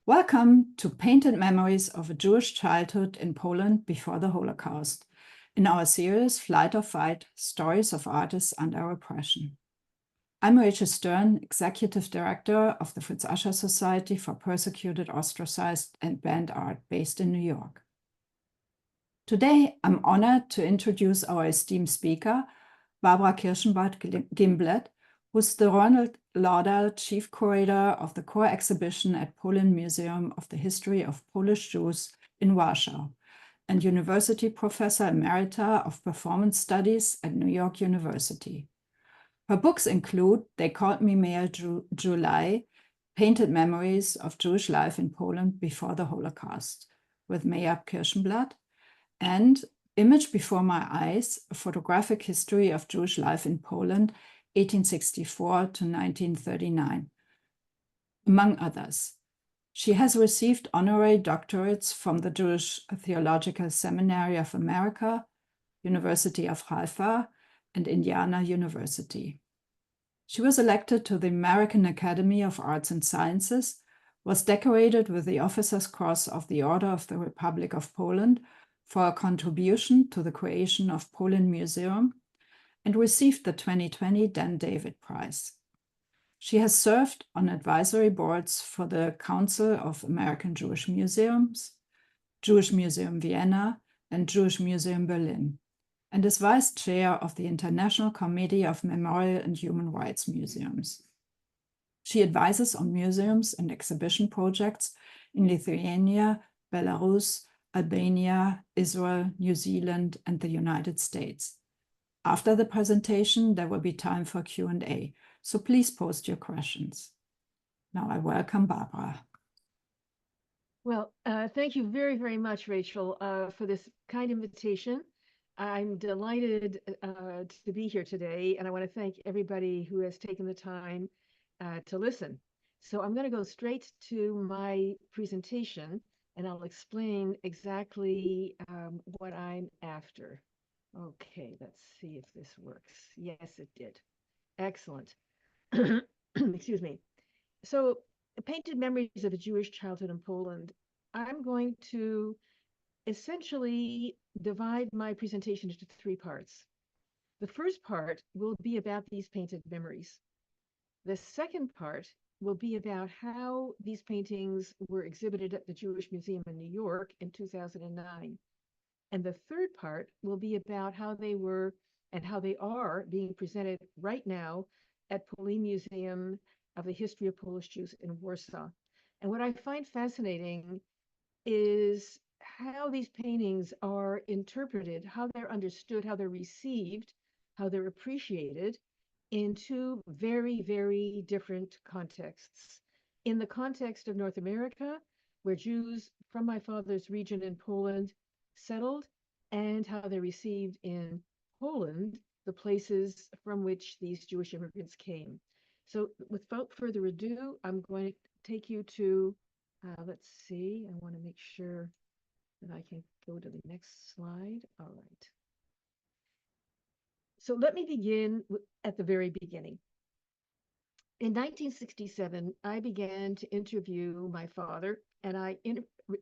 Welcome to Painted Memories of a Jewish Childhood in Poland Before the Holocaust, in our series Flight or Fight, Stories of Artists Under Repression. I'm Rachel Stern, Executive Director of the Fritz Ascher Society for Persecuted, Ostracized, and Banned Art based in New York. Today, I'm honored to introduce our esteemed speaker, Barbara Kirshenblatt-Gimblett, who's the Ronald Lauder Chief Curator of the core exhibition at Poland Museum of the History of Polish Jews in Warsaw, and University Professor Emerita of Performance Studies at New York University. Her books include They Called Me Mayor July, Painted Memories of Jewish Life in Poland Before the Holocaust, with Mayor Kirshenblatt, and Image Before My Eyes, a photographic history of Jewish life in Poland, 1864 to 1939, among others. She has received honorary doctorates from the Jewish Theological Seminary of America, University of Haifa, and Indiana University. She was elected to the American Academy of Arts and Sciences, was decorated with the Officer's Cross of the Order of the Republic of Poland for a contribution to the creation of Poland Museum, and received the 2020 Dan David Prize. She has served on advisory boards for the Council of American Jewish Museums, Jewish Museum Vienna, and Jewish Museum Berlin, and is vice chair of the International Committee of Memorial and Human Rights Museums. She advises on museums and exhibition projects in Lithuania, Belarus, Albania, Israel, New Zealand, and the United States. After the presentation, there will be time for Q&A, so please post your questions. Now I welcome Barbara. Well, thank you very, very much, Rachel, for this kind invitation. I'm delighted to be here today, and I want to thank everybody who has taken the time to listen. So I'm going to go straight to my presentation, and I'll explain exactly what I'm after. Okay, let's see if this works. Yes, it did. Excellent. Excuse me. So, Painted Memories of a Jewish Childhood in Poland. I'm going to essentially divide my presentation into three parts. The first part will be about these painted memories. The second part will be about how these paintings were exhibited at the Jewish Museum in New York in 2009. And the third part will be about how they were and how they are being presented right now at Poland Museum of the History of Polish Jews in Warsaw. And what I find fascinating is how these paintings are interpreted, how they're understood, how they're received, how they're appreciated in two very, very different contexts. In the context of North America, where Jews from my father's region in Poland settled, and how they're received in Poland, the places from which these Jewish immigrants came. So without further ado, I'm going to take you to, let's see, I want to make sure that I can go to the next slide. All right. So let me begin at the very beginning. In 1967, I began to interview my father, and I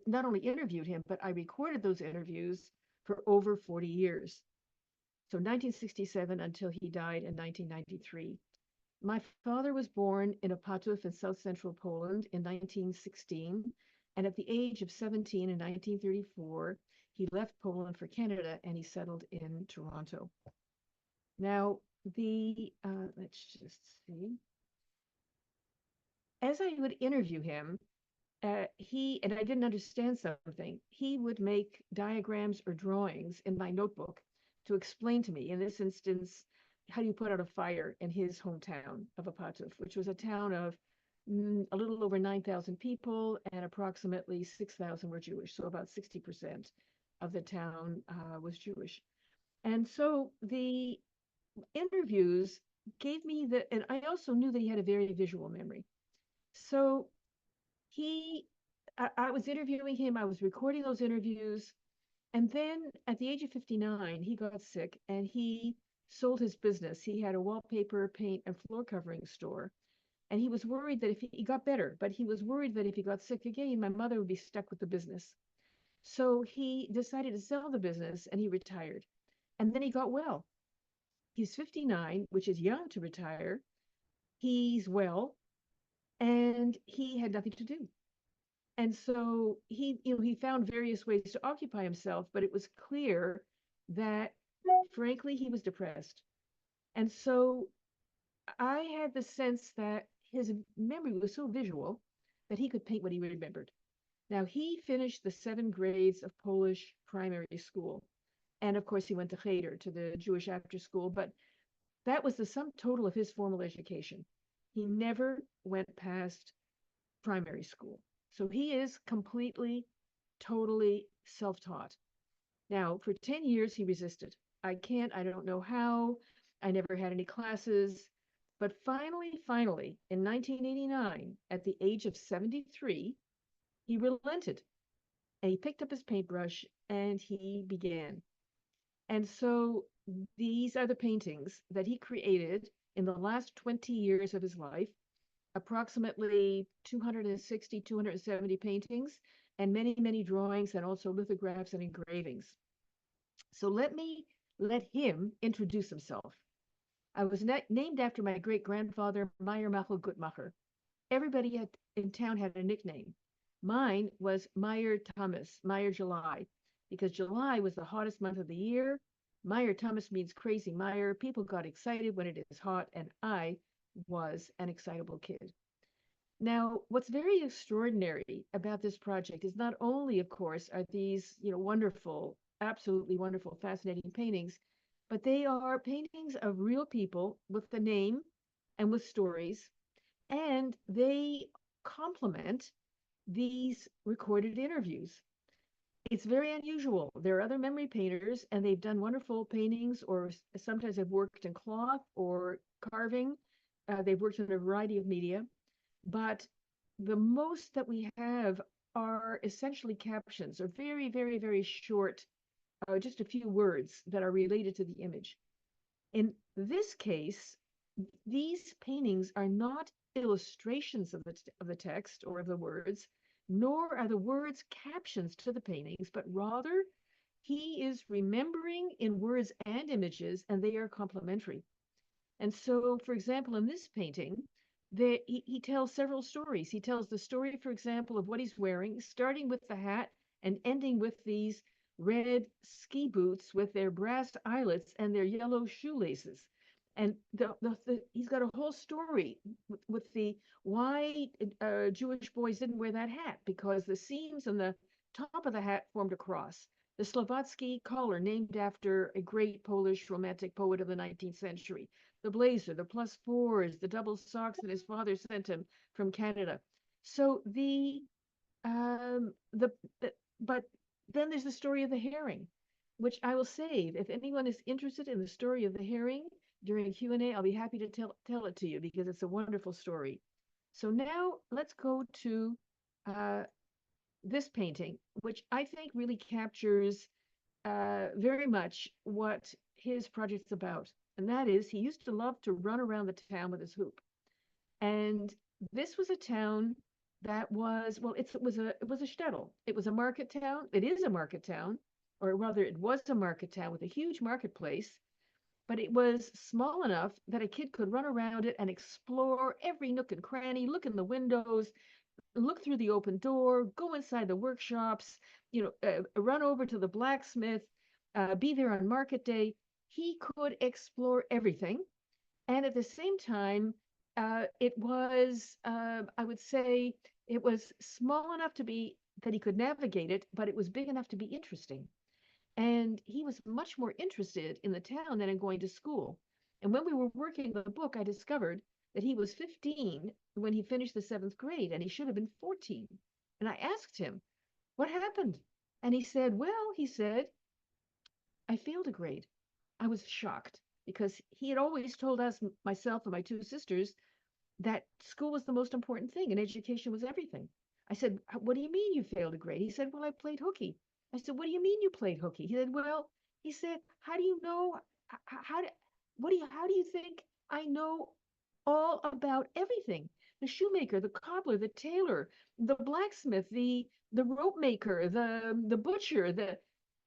not only interviewed him, but I recorded those interviews for over 40 years. So 1967 until he died in 1993. My father was born in Opatów in south central Poland in 1916, and at the age of 17 in 1934, he left Poland for Canada and he settled in Toronto. Now, let's just see. As I would interview him, and I didn't understand something, he would make diagrams or drawings in my notebook to explain to me, in this instance, how do you put out a fire in his hometown of Opatów, which was a town of a little over 9,000 people, and approximately 6,000 were Jewish. So about 60% of the town was Jewish. And so the interviews gave me and I also knew that he had a very visual memory. So I was interviewing him, I was recording those interviews, and then at the age of 59, he got sick and he sold his business. He had a wallpaper, paint, and floor covering store. And he was worried that if he got better, but he was worried that if he got sick again, my mother would be stuck with the business. So he decided to sell the business and he retired. And then he got well. He's 59, which is young to retire. He's well, and he had nothing to do. And so he found various ways to occupy himself, but it was clear that, frankly, he was depressed. And so I had the sense that his memory was so visual that he could paint what he remembered. Now, he finished the 7 grades of Polish primary school. And of course, he went to Cheder, to the Jewish after school, but that was the sum total of his formal education. He never went past primary school. So he is completely, totally self taught. Now, for 10 years, he resisted. I don't know how. I never had any classes. But finally, in 1989, at the age of 73, he relented and he picked up his paintbrush and he began. And so these are the paintings that he created in the last 20 years of his life, approximately 260, 270 paintings, and many, many drawings, and also lithographs and engravings. So let him introduce himself. I was named after my great grandfather, Meyer Machel Gutmacher. Everybody in town had a nickname. Mine was Meyer Thomas, Meyer July, because July was the hottest month of the year. Meyer Thomas means crazy Meyer. People got excited when it is hot, and I was an excitable kid. Now, what's very extraordinary about this project is not only, of course, are these, wonderful, absolutely wonderful, fascinating paintings, but they are paintings of real people with a name and with stories, and they complement these recorded interviews. It's very unusual. There are other memory painters, and they've done wonderful paintings, or sometimes they've worked in cloth or carving. They've worked in a variety of media. But the most that we have are essentially captions, or very, very, very short, just a few words that are related to the image. In this case, these paintings are not illustrations of the text or of the words, nor are the words captions to the paintings, but rather he is remembering in words and images, and they are complementary. And so, for example, in this painting, he tells several stories. He tells the story, for example, of what he's wearing, starting with the hat and ending with these red ski boots with their brass eyelets and their yellow shoelaces. And he's got a whole story with the why Jewish boys didn't wear that hat, because the seams on the top of the hat formed a cross. The Slavatsky collar, named after a great Polish romantic poet of the 19th century. The blazer, the +4s, the double socks that his father sent him from Canada. So but then there's the story of the herring, which I will save. If anyone is interested in the story of the herring during Q&A, I'll be happy to tell it to you, because it's a wonderful story. So now let's go to this painting, which I think really captures very much what his project's about. And that is, he used to love to run around the town with his hoop. And this was a town that was, well, it was a shtetl. It was a market town. It is a market town, or rather, it was a market town with a huge marketplace. But it was small enough that a kid could run around it and explore every nook and cranny, look in the windows, look through the open door, go inside the workshops, run over to the blacksmith, be there on market day. He could explore everything. And at the same time, it was, I would say, it was small enough to be that he could navigate it, but it was big enough to be interesting. And he was much more interested in the town than in going to school. And when we were working the book, I discovered that he was 15 when he finished the 7th grade, and he should have been 14. And I asked him, what happened? And he said, I failed a grade. I was shocked, because he had always told us, myself and my 2 sisters, that school was the most important thing and education was everything. I said, what do you mean you failed a grade? He said, well, I played hooky. I said, what do you mean you played hooky? He said, how do you know, how do you think I know all about everything? the shoemaker, the cobbler, the tailor, the blacksmith, the rope maker, the butcher,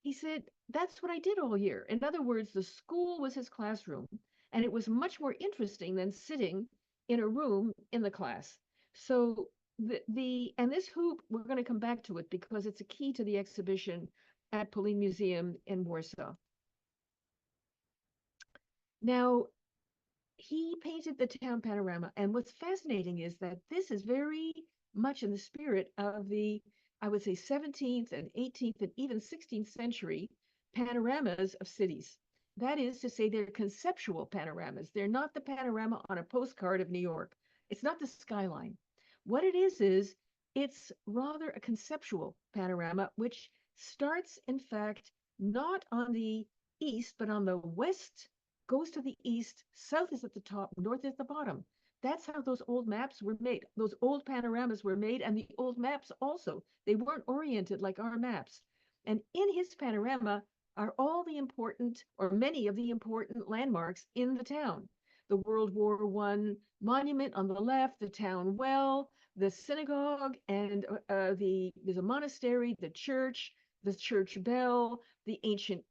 he said, that's what I did all year. In other words, the school was his classroom, and it was much more interesting than sitting in a room in the class. So and this hoop, we're going to come back to it because it's a key to the exhibition at Polin Museum in Warsaw. Now, he painted the town panorama, and what's fascinating is that this is very much in the spirit of the, I would say, 17th and 18th and even 16th century panoramas of cities. That is to say, they're conceptual panoramas. They're not the panorama on a postcard of New York. It's not the skyline. What it is it's rather a conceptual panorama, which starts, in fact, not on the east, but on the west, goes to the east, south is at the top, north is the bottom. That's how those old maps were made. Those old panoramas were made, and the old maps also. They weren't oriented like our maps. And in his panorama are all the important, or many of the important landmarks in the town. The World War I monument on the left, the town well, the synagogue, and there's a monastery, the church bell, the ancient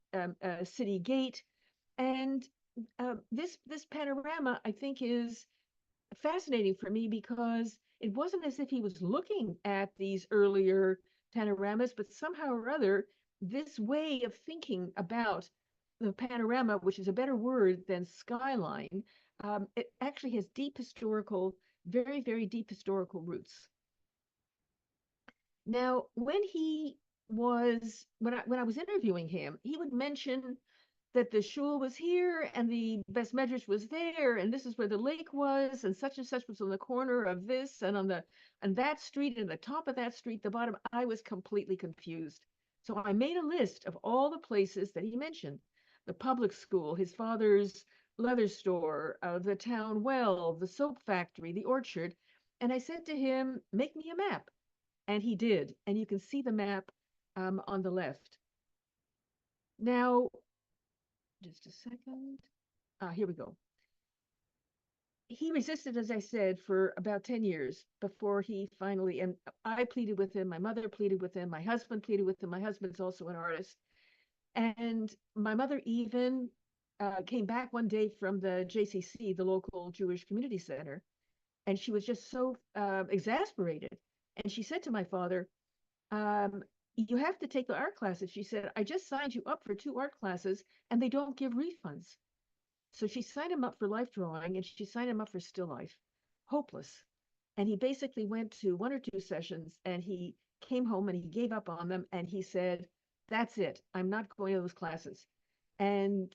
city gate. And this panorama, I think, is fascinating for me because it wasn't as if he was looking at these earlier panoramas, but somehow or other, this way of thinking about the panorama, which is a better word than skyline, it actually has deep historical, very, very deep historical roots. Now, when I was interviewing him, he would mention that the shul was here and the best medrash was there, and this is where the lake was, and such was on the corner of this and on that street, and the top of that street, the bottom. I was completely confused. So I made a list of all the places that he mentioned: the public school, his father's leather store, the town well, the soap factory, the orchard. And I said to him, make me a map. And he did. And you can see the map on the left. Now, just a second. Here we go. He resisted, as I said, for about 10 years before he finally, and I pleaded with him, my mother pleaded with him, my husband pleaded with him. My husband's also an artist. And my mother even came back one day from the JCC, the local Jewish community center, and she was just so exasperated. And she said to my father, you have to take the art classes. She said, I just signed you up for 2 art classes and they don't give refunds. So she signed him up for life drawing and she signed him up for still life. Hopeless. And he basically went to 1 or 2 sessions and he came home and he gave up on them. And he said, that's it. I'm not going to those classes. And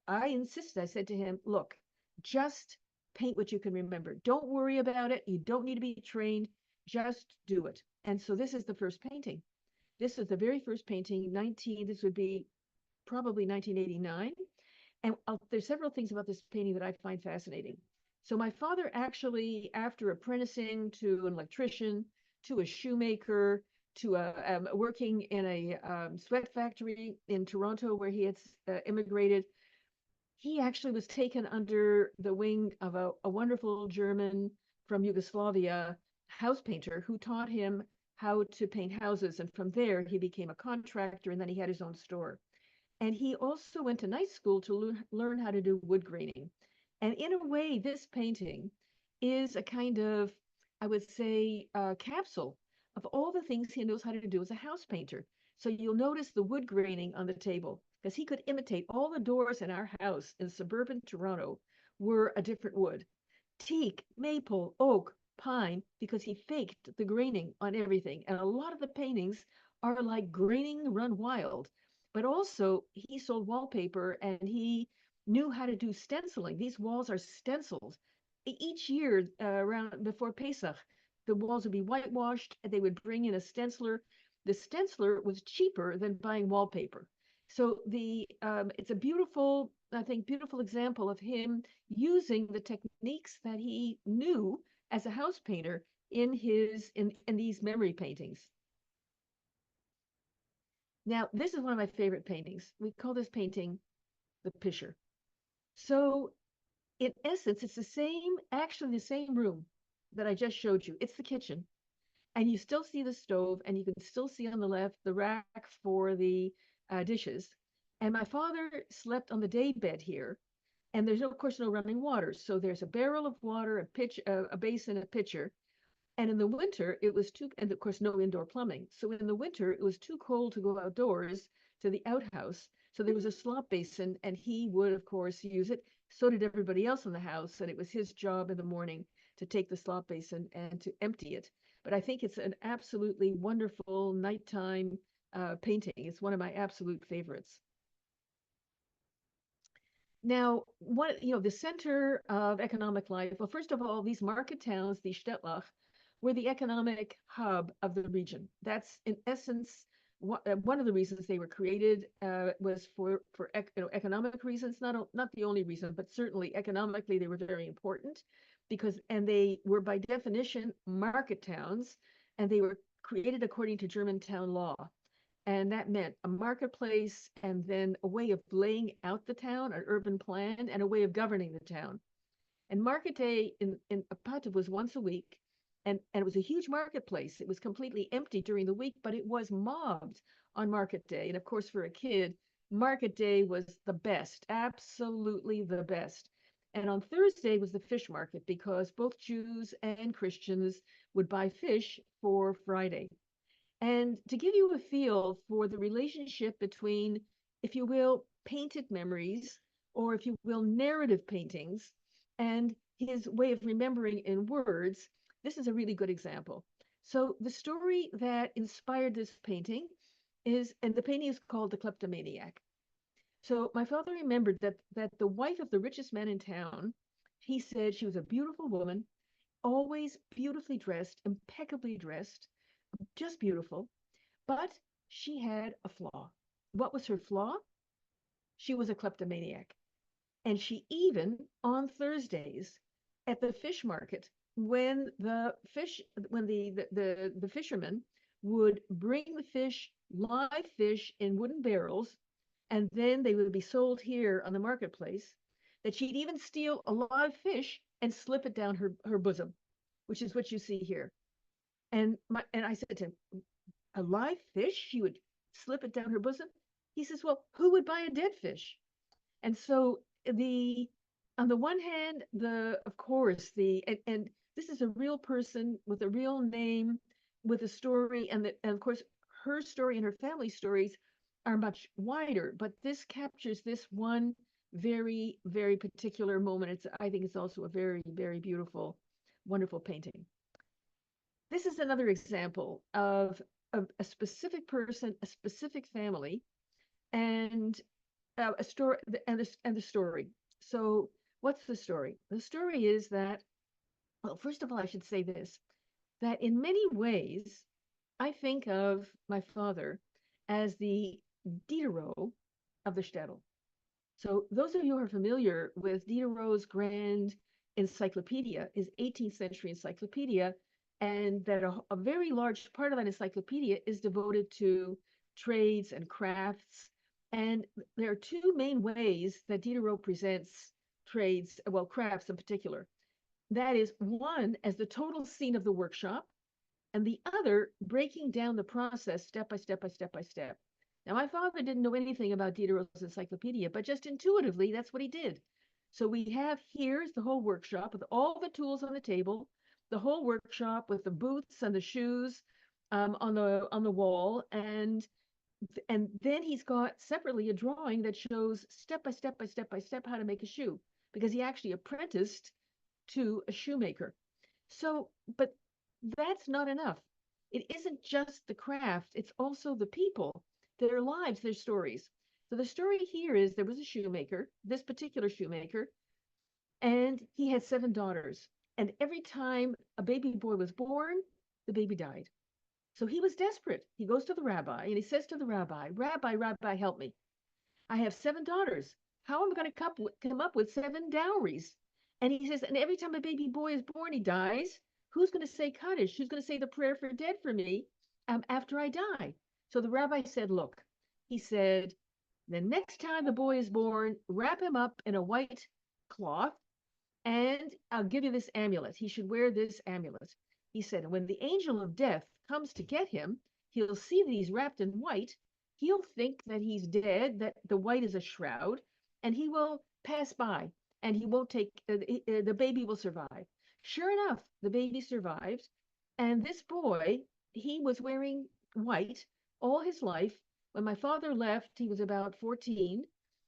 I insisted. I said to him, look, just paint what you can remember. Don't worry about it. You don't need to be trained. Just do it. And so this is the first painting. This is the very first painting, this would be probably 1989. And there's several things about this painting that I find fascinating. So my father actually, after apprenticing to an electrician, to a shoemaker, to working in a sweat factory in Toronto where he had immigrated, he actually was taken under the wing of a wonderful German from Yugoslavia house painter who taught him how to paint houses. And from there, he became a contractor, and then he had his own store. And he also went to night school to learn how to do wood graining. And in a way, this painting is a kind of, I would say, capsule of all the things he knows how to do as a house painter. So you'll notice the wood graining on the table, because he could imitate all the doors in our house in suburban Toronto were a different wood. Teak, maple, oak, pine, because he faked the graining on everything. And a lot of the paintings are like graining run wild. But also, he sold wallpaper and he knew how to do stenciling. These walls are stenciled. Each year, around before Pesach, the walls would be whitewashed and they would bring in a stenciler. The stenciler was cheaper than buying wallpaper. So it's a beautiful, I think, beautiful example of him using the techniques that he knew as a house painter in these memory paintings. Now, this is one of my favorite paintings. We call this painting the Pisher. So in essence, it's actually the same room. that I just showed you. It's the kitchen. And you still see the stove, and you can still see on the left the rack for the dishes. And my father slept on the day bed here, and there's no, of course, no running water. So there's a barrel of water, a basin, a pitcher. And in the winter, it was too, and of course, no indoor plumbing. So in the winter, it was too cold to go outdoors to the outhouse. So there was a slop basin, and he would, of course, use it. So did everybody else in the house. And it was his job in the morning to take the slop basin and to empty it. But I think it's an absolutely wonderful nighttime painting. It's one of my absolute favorites. Now, what, the center of economic life, well, first of all, these market towns, these Städtlach, were the economic hub of the region. That's in essence one of the reasons they were created was for economic reasons, not the only reason, but certainly economically they were very important and they were by definition market towns, and they were created according to Germantown law. And that meant a marketplace and then a way of laying out the town, an urban plan, and a way of governing the town. And market day in Opatów was once a week. And it was a huge marketplace. It was completely empty during the week, but it was mobbed on market day. And of course, for a kid, market day was the best, absolutely the best. And on Thursday was the fish market because both Jews and Christians would buy fish for Friday. And to give you a feel for the relationship between, if you will, painted memories, or if you will, narrative paintings, and his way of remembering in words, this is a really good example. So the story that inspired this painting and the painting is called The Kleptomaniac. So my father remembered that the wife of the richest man in town, he said she was a beautiful woman, always beautifully dressed, impeccably dressed, just beautiful, but she had a flaw. What was her flaw? She was a kleptomaniac. And she even on Thursdays at the fish market, when the fishermen would bring the fish, live fish in wooden barrels, and then they would be sold here on the marketplace, that she'd even steal a live fish and slip it down her bosom, which is what you see here. And I said to him, a live fish? She would slip it down her bosom? He says, well, who would buy a dead fish? And so on the one hand, of course, and this is a real person with a real name, with a story, and of course, her story and her family stories are much wider, but this captures this one very, very particular moment. I think it's also a very, very beautiful, wonderful painting. This is another example of a specific person, a specific family, and a story, and the story. So what's the story? The story is that, well, first of all, I should say this, that in many ways, I think of my father as the Diderot of the shtetl. So those of you who are familiar with Diderot's grand encyclopedia, his 18th century encyclopedia, and that a very large part of that encyclopedia is devoted to trades and crafts. And there are two main ways that Diderot presents trades, well, crafts in particular. That is one as the total scene of the workshop, and the other breaking down the process step by step by step by step. Now, my father didn't know anything about Diderot's encyclopedia, but just intuitively, that's what he did. So we have here's the whole workshop with all the tools on the table, the whole workshop with the boots and the shoes on the wall, and then he's got separately a drawing that shows step by step by step by step how to make a shoe, because he actually apprenticed to a shoemaker. So, but that's not enough. It isn't just the craft, it's also the people, their lives, their stories. So the story here is there was a shoemaker, this particular shoemaker, and he had 7 daughters. And every time a baby boy was born, the baby died. So he was desperate. He goes to the rabbi and he says to the rabbi, Rabbi, help me. I have 7 daughters. How am I going to come up with 7 dowries? And he says, and every time a baby boy is born, he dies. Who's going to say Kaddish? Who's going to say the prayer for dead for me after I die? So the rabbi said, look, he said, the next time the boy is born, wrap him up in a white cloth And I'll give you this amulet. He should wear this amulet. He said, and when the angel of death comes to get him, he'll see that he's wrapped in white. He'll think that he's dead, that the white is a shroud, and he will pass by, and he won't take, the baby will survive. Sure enough, the baby survived. And this boy, he was wearing white all his life. When my father left, he was about 14.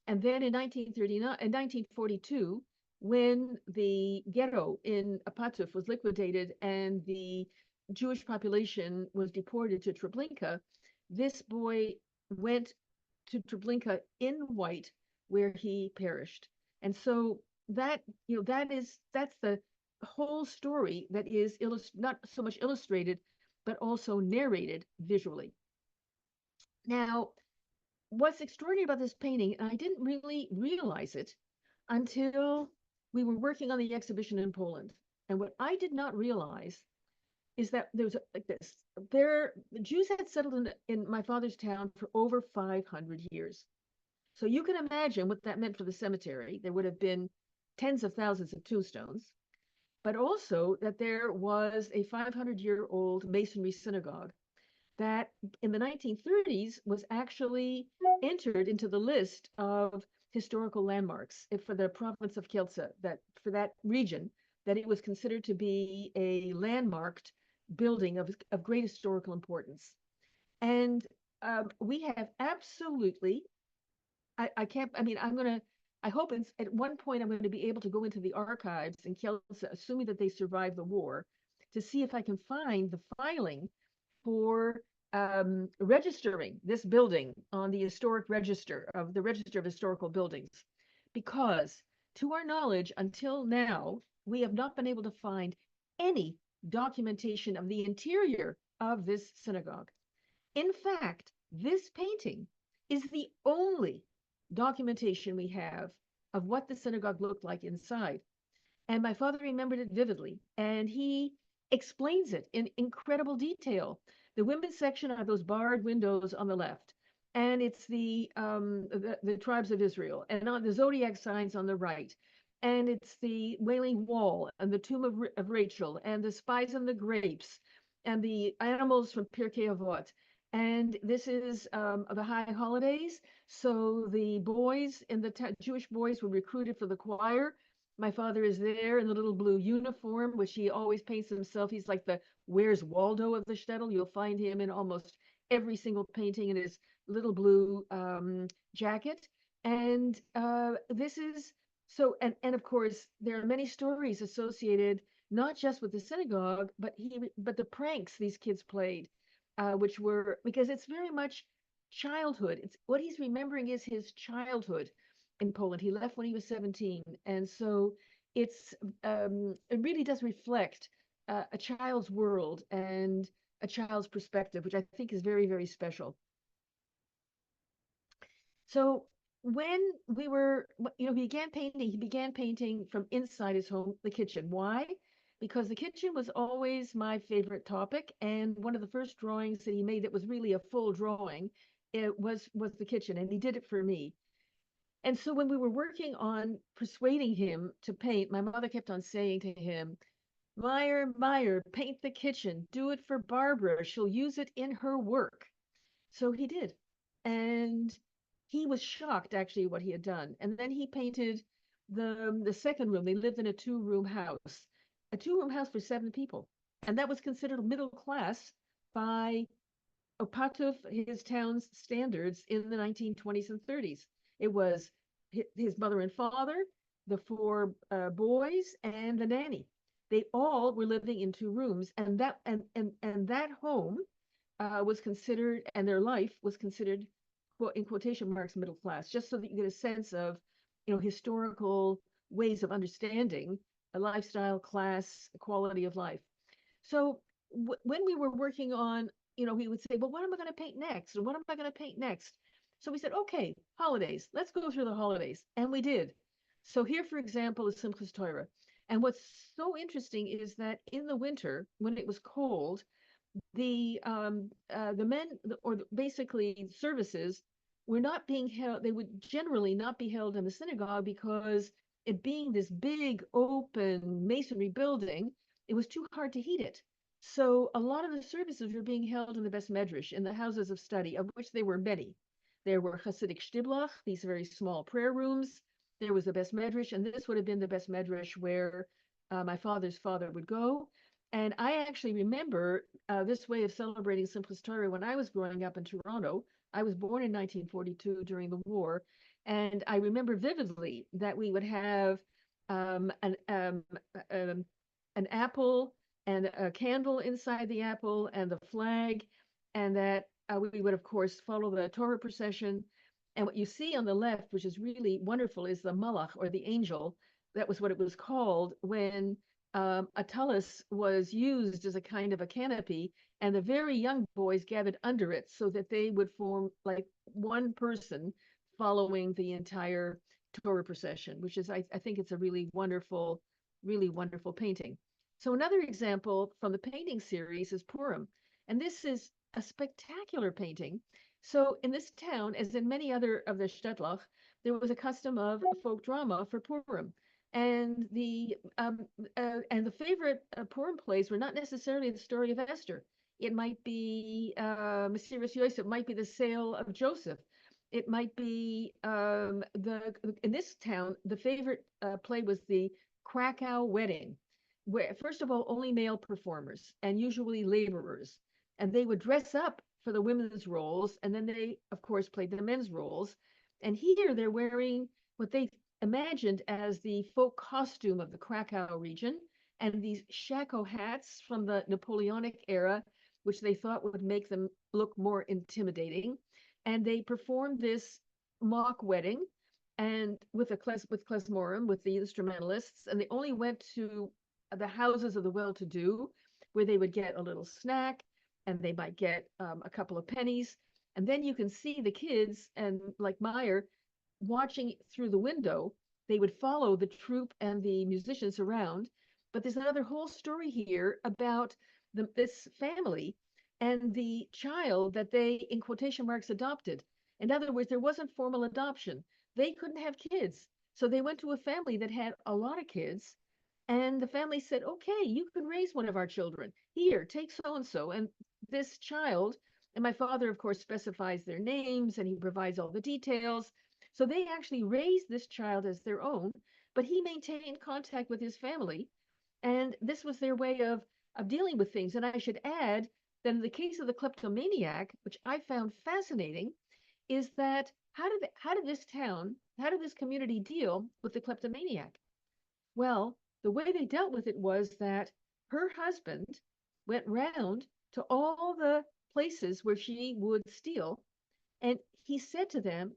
And then in 1939, in 1942, when the ghetto in Opatów was liquidated and the Jewish population was deported to Treblinka, this boy went to Treblinka in white, where he perished. And so that, that's the whole story that is not so much illustrated, but also narrated visually. Now, what's extraordinary about this painting, and I didn't really realize it until we were working on the exhibition in Poland. And what I did not realize is that there was like this. The Jews had settled in my father's town for over 500 years. So you can imagine what that meant for the cemetery. There would have been tens of thousands of tombstones, but also that there was a 500-year-old masonry synagogue that in the 1930s was actually entered into the list of historical landmarks for the province of Kielce, that for that region, that it was considered to be a landmarked building of great historical importance. And we have absolutely, I can't, I mean, I hope at one point I'm going to be able to go into the archives in Kielce, assuming that they survived the war, to see if I can find the filing for registering this building on the historic register of the Register of Historical Buildings, because to our knowledge, until now, we have not been able to find any documentation of the interior of this synagogue. In fact, this painting is the only documentation we have of what the synagogue looked like inside. And my father remembered it vividly, and he explains it in incredible detail. The women's section are those barred windows on the left, and it's the tribes of Israel, and on the zodiac signs on the right, and it's the Wailing Wall, and the tomb of Rachel, and the spies and the grapes, and the animals from Pirkei Avot. And this is the high holidays. So the boys in the Jewish boys were recruited for the choir. My father is there in the little blue uniform, which he always paints himself. He's like the Where's Waldo of the shtetl. You'll find him in almost every single painting in his little blue jacket. And this is so, and of course, there are many stories associated not just with the synagogue, but the pranks these kids played, which were, because it's very much childhood. It's what he's remembering is his childhood in Poland. He left when he was 17. And so it really does reflect a child's world and a child's perspective, which I think is very, very special. So when we were, he began painting from inside his home, the kitchen. Why? Because the kitchen was always my favorite topic. And one of the first drawings that he made that was really a full drawing, it was the kitchen, and he did it for me. And so when we were working on persuading him to paint, my mother kept on saying to him, Meyer, paint the kitchen. Do it for Barbara. She'll use it in her work. So he did. And he was shocked, actually, what he had done. And then he painted the second room. They lived in a two-room house for 7 people. And that was considered middle class by Opatów, his town's standards in the 1920s and 30s. It was his mother and father, the 4 boys, and the nanny. They all were living in 2 rooms, and that home was considered, and their life was considered, in quotation marks, middle class. Just so that you get a sense of, historical ways of understanding a lifestyle, class, quality of life. So when we were working on, he would say, well, what am I going to paint next? And what am I going to paint next? So we said, okay, holidays. Let's go through the holidays. And we did. So here, for example, is Simchas Torah. And what's so interesting is that in the winter, when it was cold, the men, or basically services, were not being held. They would generally not be held in the synagogue because it being this big open masonry building, it was too hard to heat it. So a lot of the services were being held in the Bes Medrash, in the houses of study, of which there were many. There were Hasidic Shtiblach, these very small prayer rooms. There was the Bes Medrash, and this would have been the Bes Medrash where my father's father would go. And I actually remember this way of celebrating Simchas Torah when I was growing up in Toronto. I was born in 1942 during the war, and I remember vividly that we would have um, an um, um, an apple and a candle inside the apple and the flag, and that we would of course follow the Torah procession. And what you see on the left, which is really wonderful, is the malach, or the angel. That was what it was called when a tallis was used as a kind of a canopy, and the very young boys gathered under it so that they would form like one person following the entire Torah procession, which is, I think it's a really wonderful painting. So another example from the painting series is Purim, and this is a spectacular painting. So in this town, as in many other of the Stadtlach, there was a custom of folk drama for Purim, and the favorite Purim plays were not necessarily the story of Esther. It might be Mesiras Yosef. It might be the sale of Joseph. It might be the in this town. The favorite play was the Krakow Wedding, where first of all only male performers and usually laborers, and they would dress up for the women's roles, and then they of course played the men's roles. And here they're wearing what they imagined as the folk costume of the Krakow region, and these shako hats from the Napoleonic era, which they thought would make them look more intimidating. And they performed this mock wedding, and with klezmorim, with the instrumentalists, and they only went to the houses of the well-to-do, where they would get a little snack, and they might get a couple of pennies. And then you can see the kids and like Meyer watching through the window. They would follow the troupe and the musicians around. But there's another whole story here about this family and the child that they, in quotation marks, adopted. In other words, there wasn't formal adoption. They couldn't have kids. So they went to a family that had a lot of kids. And the family said, okay, you can raise one of our children. Here, take so and so. And this child, and my father, of course, specifies their names and he provides all the details. So they actually raised this child as their own, but he maintained contact with his family. And this was their way of dealing with things. And I should add that in the case of the kleptomaniac, which I found fascinating, is that how did this community deal with the kleptomaniac? Well, the way they dealt with it was that her husband went round to all the places where she would steal, and he said to them,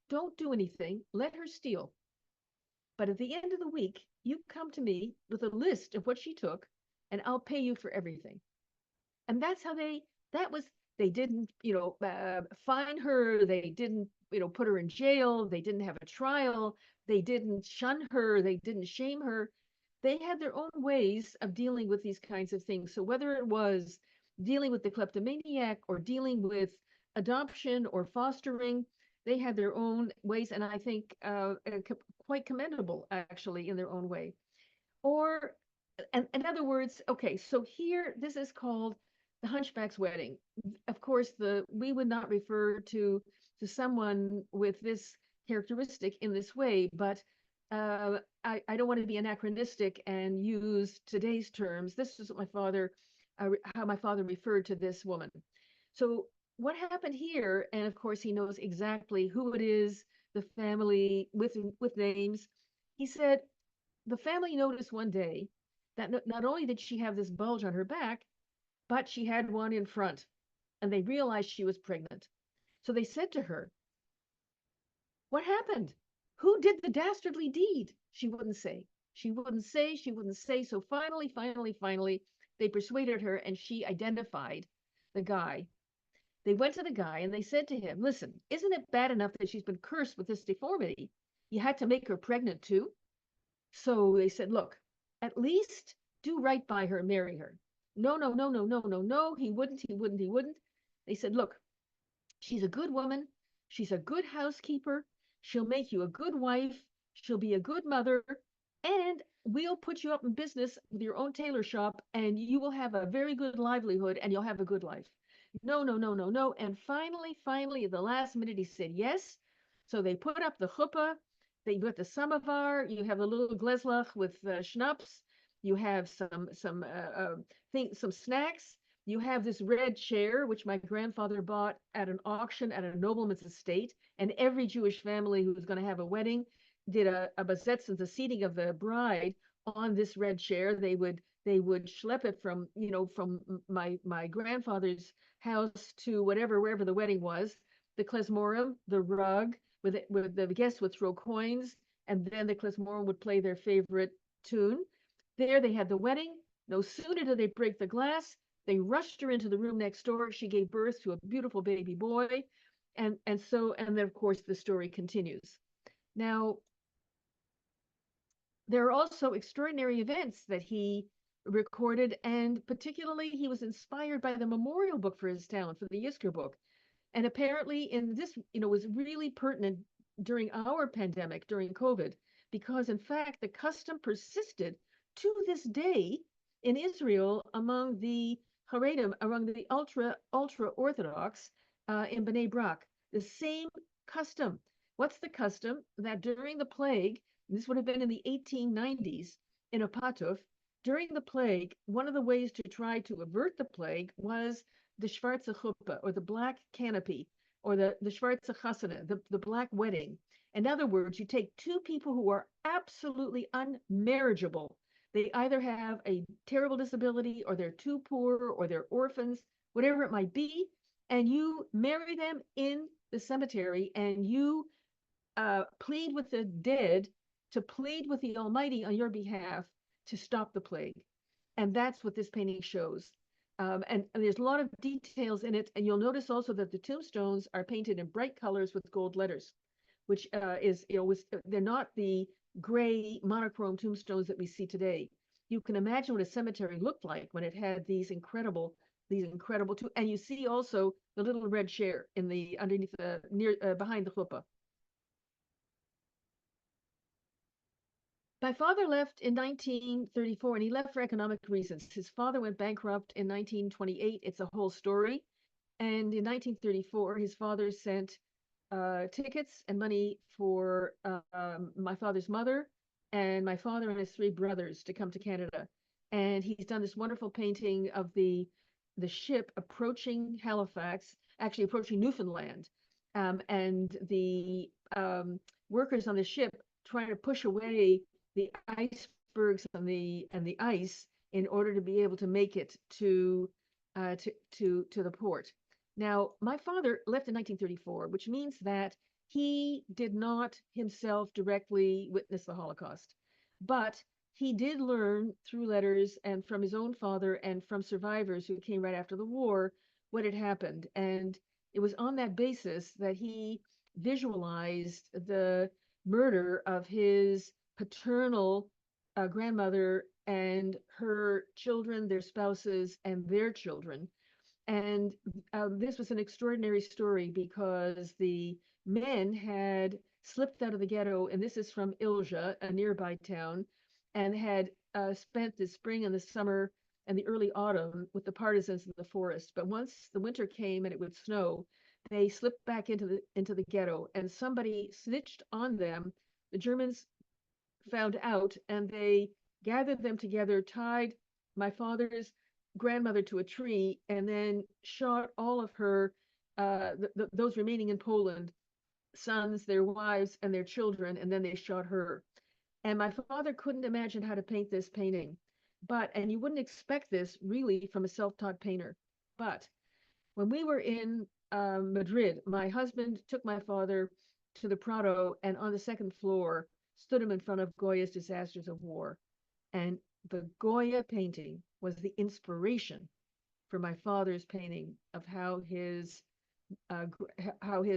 don't do anything, let her steal. But at the end of the week, you come to me with a list of what she took, and I'll pay you for everything. And that's how they didn't, fine her. They didn't, put her in jail. They didn't have a trial. They didn't shun her. They didn't shame her. They had their own ways of dealing with these kinds of things. So whether it was dealing with the kleptomaniac or dealing with adoption or fostering, they had their own ways, and I think quite commendable, actually, in their own way. Or, and in other words, okay, so here, this is called the Hunchback's Wedding. Of course, we would not refer to someone with this characteristic in this way, but I don't want to be anachronistic and use today's terms. This is what how my father referred to this woman. So what happened here, and of course he knows exactly who it is, the family with names. He said the family noticed one day that not only did she have this bulge on her back, but she had one in front, and they realized she was pregnant. So they said to her, what happened? Who did the dastardly deed? She wouldn't say. She wouldn't say. She wouldn't say. So finally, they persuaded her, and she identified the guy. They went to the guy and they said to him, listen, isn't it bad enough that she's been cursed with this deformity? You had to make her pregnant too? So they said, look, at least do right by her, marry her. No, no, no, no, no, no, no. He wouldn't. They said, look, she's a good woman. She's a good housekeeper. She'll make you a good wife. She'll be a good mother, and we'll put you up in business with your own tailor shop, and you will have a very good livelihood, and you'll have a good life. No, no, no, no, no. And finally, at the last minute, he said yes. So they put up the chuppah. They put the samovar. You have a little glazlach with schnapps. You have some snacks. You have this red chair, which my grandfather bought at an auction at a nobleman's estate. And every Jewish family who was going to have a wedding did a besetzung, the seating of the bride on this red chair. They would schlep it from from my grandfather's house to wherever the wedding was. The klezmorim, the rug, with the guests would throw coins, and then the klezmorim would play their favorite tune. There they had the wedding. No sooner did they break the glass, they rushed her into the room next door. She gave birth to a beautiful baby boy, and then of course the story continues. Now, there are also extraordinary events that he recorded, and particularly he was inspired by the memorial book for his town, for the Yizkor book. And apparently, in this, was really pertinent during our pandemic, during COVID, because in fact, the custom persisted to this day in Israel among the Haredim, among the ultra Orthodox in Bnei Brak. The same custom. What's the custom? That during the plague, this would have been in the 1890s in Opatów, during the plague, one of the ways to try to avert the plague was the Schwarze Chuppah, or the black canopy, or the Schwarze Chasana, the black wedding. In other words, you take two people who are absolutely unmarriageable. They either have a terrible disability, or they're too poor, or they're orphans, whatever it might be, and you marry them in the cemetery, and you plead with the dead to plead with the Almighty on your behalf to stop the plague. And that's what this painting shows. And there's a lot of details in it. And you'll notice also that the tombstones are painted in bright colors with gold letters, which they're not the gray monochrome tombstones that we see today. You can imagine what a cemetery looked like when it had these incredible and you see also the little red chair in the underneath the behind the chuppah. My father left in 1934, and he left for economic reasons. His father went bankrupt in 1928. It's a whole story. And in 1934, his father sent tickets and money for my father's mother and my father and his three brothers to come to Canada. And he's done this wonderful painting of the ship approaching Halifax, actually approaching Newfoundland, and the workers on the ship trying to push away the icebergs and the ice in order to be able to make it to the port. Now, my father left in 1934, which means that he did not himself directly witness the Holocaust, but he did learn through letters and from his own father and from survivors who came right after the war what had happened. And it was on that basis that he visualized the murder of his paternal grandmother and her children, their spouses, and their children. And this was an extraordinary story because the men had slipped out of the ghetto, and this is from Ilja, a nearby town, and had spent the spring and the summer and the early autumn with the partisans in the forest. But once the winter came and it would snow, they slipped back into the ghetto, and somebody snitched on them. The Germans found out, and they gathered them together, tied my father's grandmother to a tree, and then shot all of her those remaining in Poland, sons, their wives, and their children, and then they shot her. And my father couldn't imagine how to paint this painting, and you wouldn't expect this really from a self-taught painter. But when we were in Madrid, my husband took my father to the Prado, and on the second floor stood him in front of Goya's Disasters of War. And the Goya painting was the inspiration for my father's painting of how his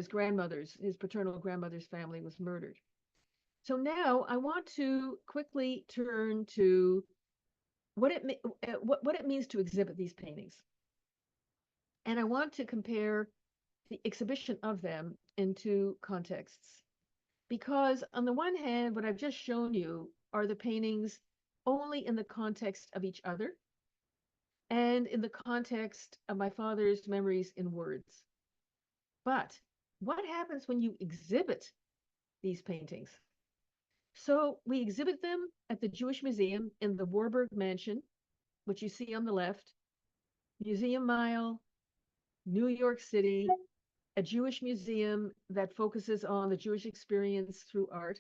grandmother's, his paternal grandmother's family was murdered. So now I want to quickly turn to what it means to exhibit these paintings. And I want to compare the exhibition of them in two contexts. Because on the one hand, what I've just shown you are the paintings only in the context of each other and in the context of my father's memories in words. But what happens when you exhibit these paintings? So we exhibit them at the Jewish Museum in the Warburg Mansion, which you see on the left, Museum Mile, New York City, a Jewish museum that focuses on the Jewish experience through art.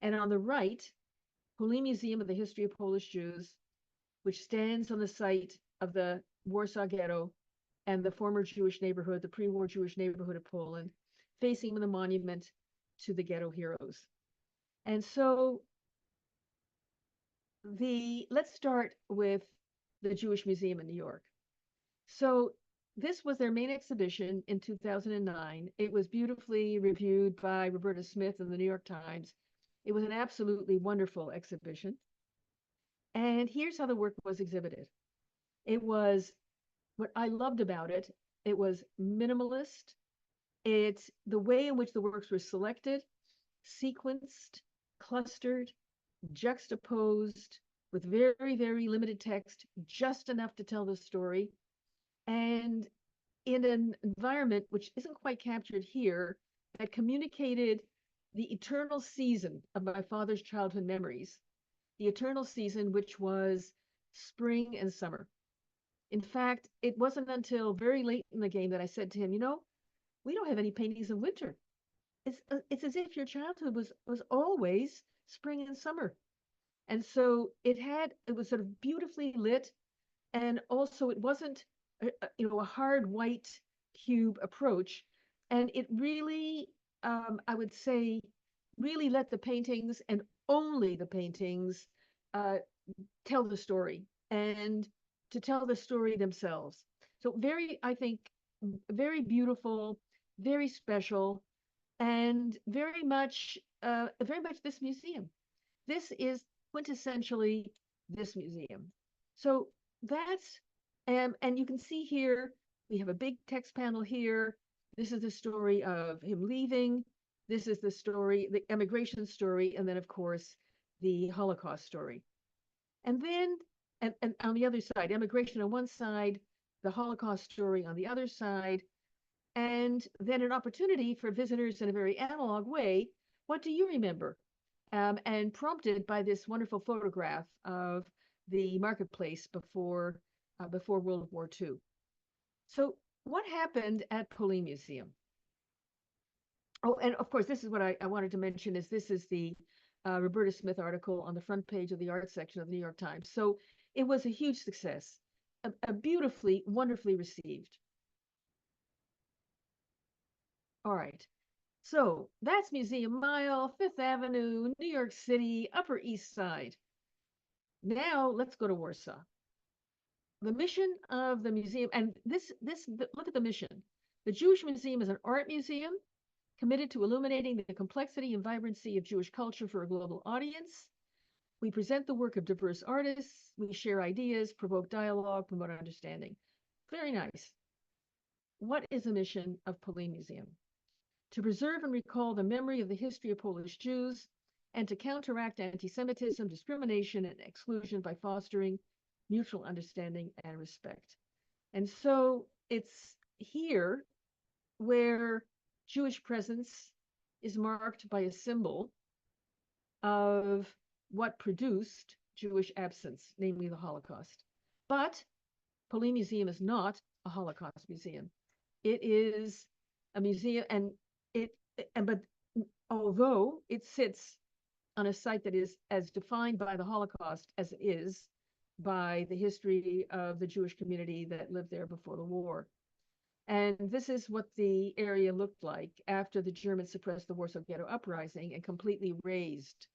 And on the right, Police Museum of the History of Polish Jews, which stands on the site of the Warsaw Ghetto and the former Jewish neighborhood, the pre-war Jewish neighborhood of Poland, facing the monument to the ghetto heroes. And so let's start with the Jewish Museum in New York. So this was their main exhibition in 2009. It was beautifully reviewed by Roberta Smith in the New York Times. It was an absolutely wonderful exhibition. And here's how the work was exhibited. It was, what I loved about it, it was minimalist. It's the way in which the works were selected, sequenced, clustered, juxtaposed with very, very limited text, just enough to tell the story. And in an environment which isn't quite captured here, that communicated the eternal season of my father's childhood memories, the eternal season, which was spring and summer. In fact, it wasn't until very late in the game that I said to him, we don't have any paintings in winter. It's as if your childhood was always spring and summer. And so it was sort of beautifully lit. And also it wasn't, a hard white cube approach. And it really, I would say, really let the paintings and only the paintings tell the story and to tell the story themselves. So I think, very beautiful, very special, and very much this museum. This is quintessentially this museum. So that's, and you can see here, we have a big text panel here. This is the story of him leaving. This is the story, the emigration story, and then of course, the Holocaust story. And then, and on the other side, emigration on one side, the Holocaust story on the other side, and then an opportunity for visitors in a very analog way. What do you remember? And prompted by this wonderful photograph of the marketplace before World War II. So what happened at Police Museum? Oh, and of course, this is what I wanted to mention is this is the Roberta Smith article on the front page of the art section of the New York Times. So it was a huge success, a beautifully, wonderfully received. All right. So that's Museum Mile, Fifth Avenue, New York City, Upper East Side. Now let's go to Warsaw. The mission of the museum, and look at the mission. The Jewish Museum is an art museum committed to illuminating the complexity and vibrancy of Jewish culture for a global audience. We present the work of diverse artists. We share ideas, provoke dialogue, promote understanding. Very nice. What is the mission of Police Museum? To preserve and recall the memory of the history of Polish Jews and to counteract anti-Semitism, discrimination, and exclusion by fostering mutual understanding and respect. And so it's here where Jewish presence is marked by a symbol of what produced Jewish absence, namely the Holocaust. But Police Museum is not a Holocaust museum. It is a museum, but although it sits on a site that is as defined by the Holocaust as it is by the history of the Jewish community that lived there before the war. And this is what the area looked like after the Germans suppressed the Warsaw Ghetto uprising and completely razed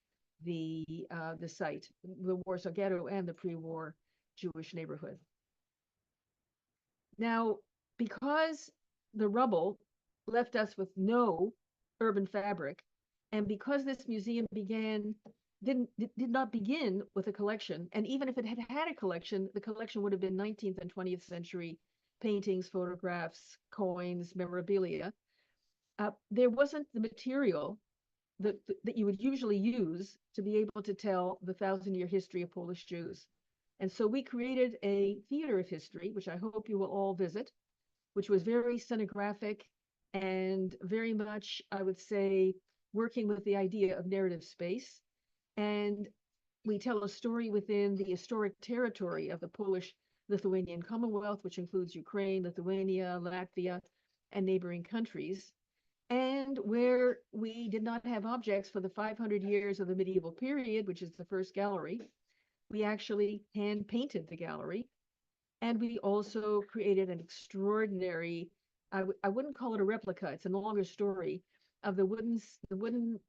the site, the Warsaw Ghetto and the pre-war Jewish neighborhood. Now, because the rubble left us with no urban fabric, and because this museum did not begin with a collection, and even if it had had a collection, the collection would have been 19th and 20th century paintings, photographs, coins, memorabilia. There wasn't the material that you would usually use to be able to tell the 1,000-year history of Polish Jews. And so we created a theater of history, which I hope you will all visit, which was very scenographic and very much, I would say, working with the idea of narrative space. And we tell a story within the historic territory of the Polish-Lithuanian Commonwealth, which includes Ukraine, Lithuania, Latvia, and neighboring countries. And where we did not have objects for the 500 years of the medieval period, which is the first gallery, we actually hand painted the gallery. And we also created an extraordinary, I wouldn't call it a replica, it's a longer story, of the wooden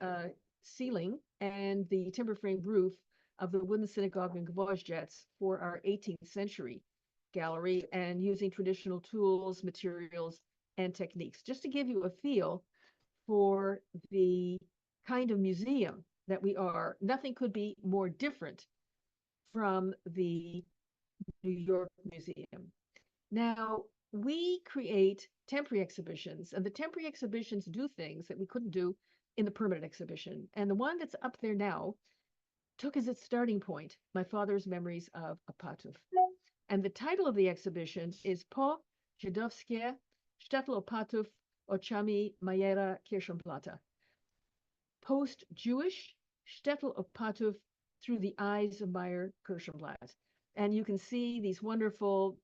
ceiling and the timber frame roof of the wooden synagogue in Gwoździec for our 18th century gallery, and using traditional tools, materials, and techniques, just to give you a feel for the kind of museum that we are. Nothing could be more different from the New York Museum. Now, we create temporary exhibitions, and the temporary exhibitions do things that we couldn't do in the permanent exhibition. And the one that's up there now took as its starting point my father's memories of Opatów. And the title of the exhibition is Po Żydowskie Shtetl Opatów Oczami Majera Kirshenblatta. Post-Jewish Shtetl Opatów through the eyes of Meyer Kirshenblatt. And you can see these wonderful,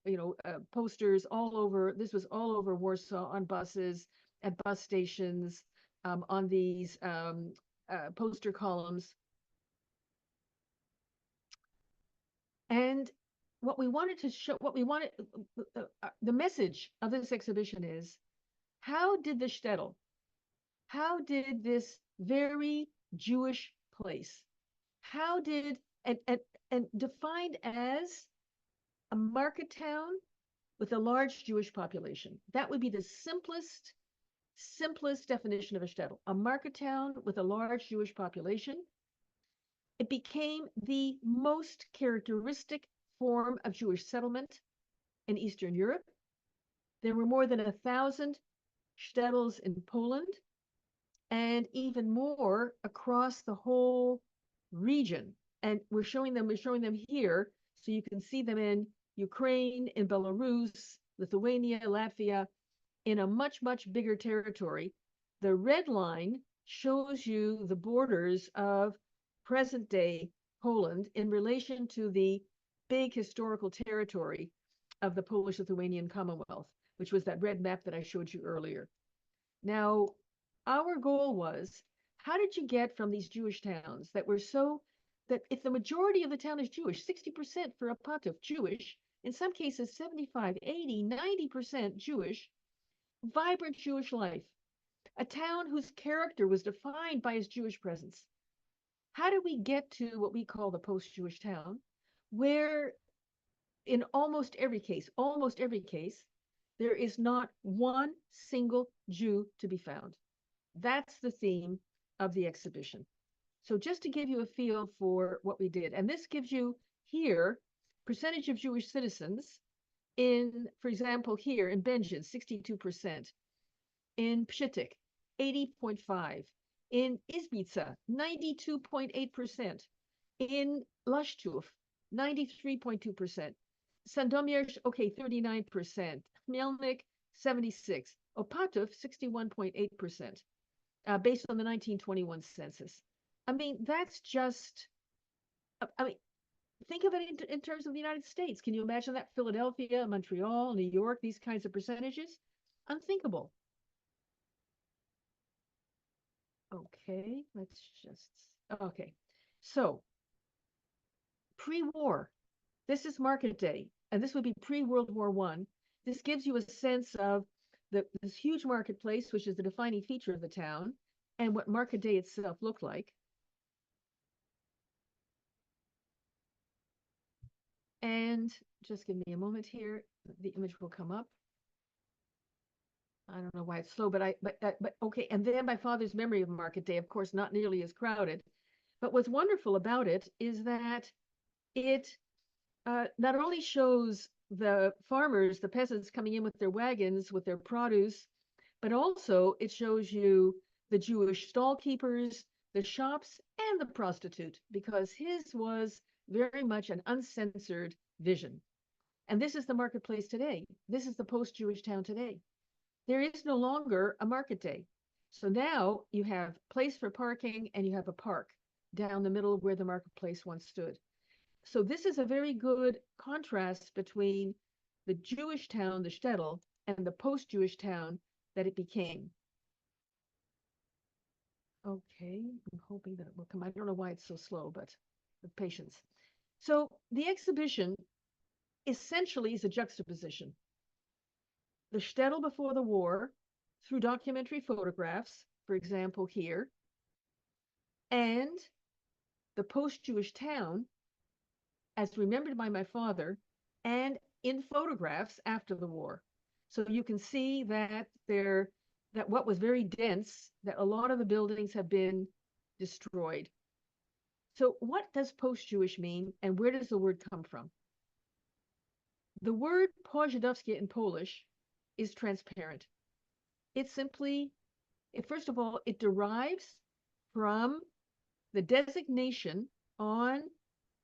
posters all over. This was all over Warsaw, on buses, at bus stations, on these poster columns. And what we wanted to show, the message of this exhibition is, how did the shtetl, how did this very Jewish place, how did, and defined as a market town with a large Jewish population. That would be the simplest definition of a shtetl, a market town with a large Jewish population. It became the most characteristic form of Jewish settlement in Eastern Europe. There were more than 1,000 shtetls in Poland, and even more across the whole region. And we're showing them here, so you can see them in Ukraine, in Belarus, Lithuania, Latvia, in a much, much bigger territory. The red line shows you the borders of present-day Poland in relation to the big historical territory of the Polish-Lithuanian Commonwealth, which was that red map that I showed you earlier. Now, our goal was, how did you get from these Jewish towns that were so, that if the majority of the town is Jewish, 60% for Opatów, Jewish, in some cases 75, 80, 90% Jewish, vibrant Jewish life, a town whose character was defined by its Jewish presence. How do we get to what we call the post-Jewish town, where in almost every case, there is not one single Jew to be found? That's the theme of the exhibition. So just to give you a feel for what we did, and this gives you here percentage of Jewish citizens in, for example, here in Będzin, 62%, in Pszytyk, 80.5%, in Izbica, 92.8%, in Leszczów, 93.2%, Sandomierz, 39%, Chmielnik, 76%, Opatów, 61.8%. Based on the 1921 census. I mean, that's just, think of it in terms of the United States. Can you imagine that? Philadelphia, Montreal, New York, these kinds of percentages? Unthinkable. Okay, so pre-war, this is market day, and this would be pre-World War I. This gives you a sense of this huge marketplace, which is the defining feature of the town, and what market day itself looked like. And just give me a moment here. The image will come up. I don't know why it's slow, but okay. And then my father's memory of market day, of course, not nearly as crowded. But what's wonderful about it is that it not only shows the farmers, the peasants coming in with their wagons, with their produce, but also it shows you the Jewish stall keepers, the shops, and the prostitute, because his was very much an uncensored vision. And this is the marketplace today. This is the post-Jewish town today. There is no longer a market day. So now you have place for parking and you have a park down the middle where the marketplace once stood. So this is a very good contrast between the Jewish town, the shtetl, and the post-Jewish town that it became. Okay, I'm hoping that it will come. I don't know why it's so slow, but with patience. So the exhibition essentially is a juxtaposition. The shtetl before the war, through documentary photographs, for example, here, and the post-Jewish town, as remembered by my father, and in photographs after the war. So you can see that that what was very dense, that a lot of the buildings have been destroyed. So what does post-Jewish mean, and where does the word come from? The word po-Żydowskie in Polish is transparent. It's simply, first of all, it derives from the designation on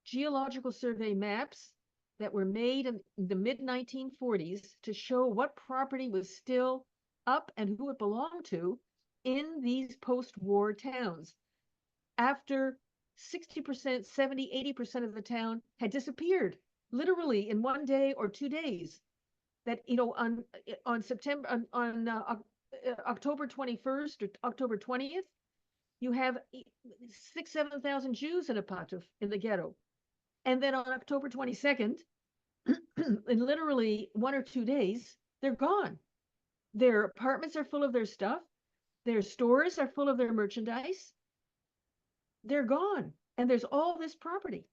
geological survey maps that were made in the mid-1940s to show what property was still up and who it belonged to in these post-war towns. After 60%, 70, 80% of the town had disappeared, literally in one day or 2 days. That, on September, on October 21st or October 20th, you have 6,000, 7,000 Jews in Opatów, in the ghetto. And then on October 22nd, in literally 1 or 2 days, they're gone. Their apartments are full of their stuff. Their stores are full of their merchandise. They're gone. And there's all this property.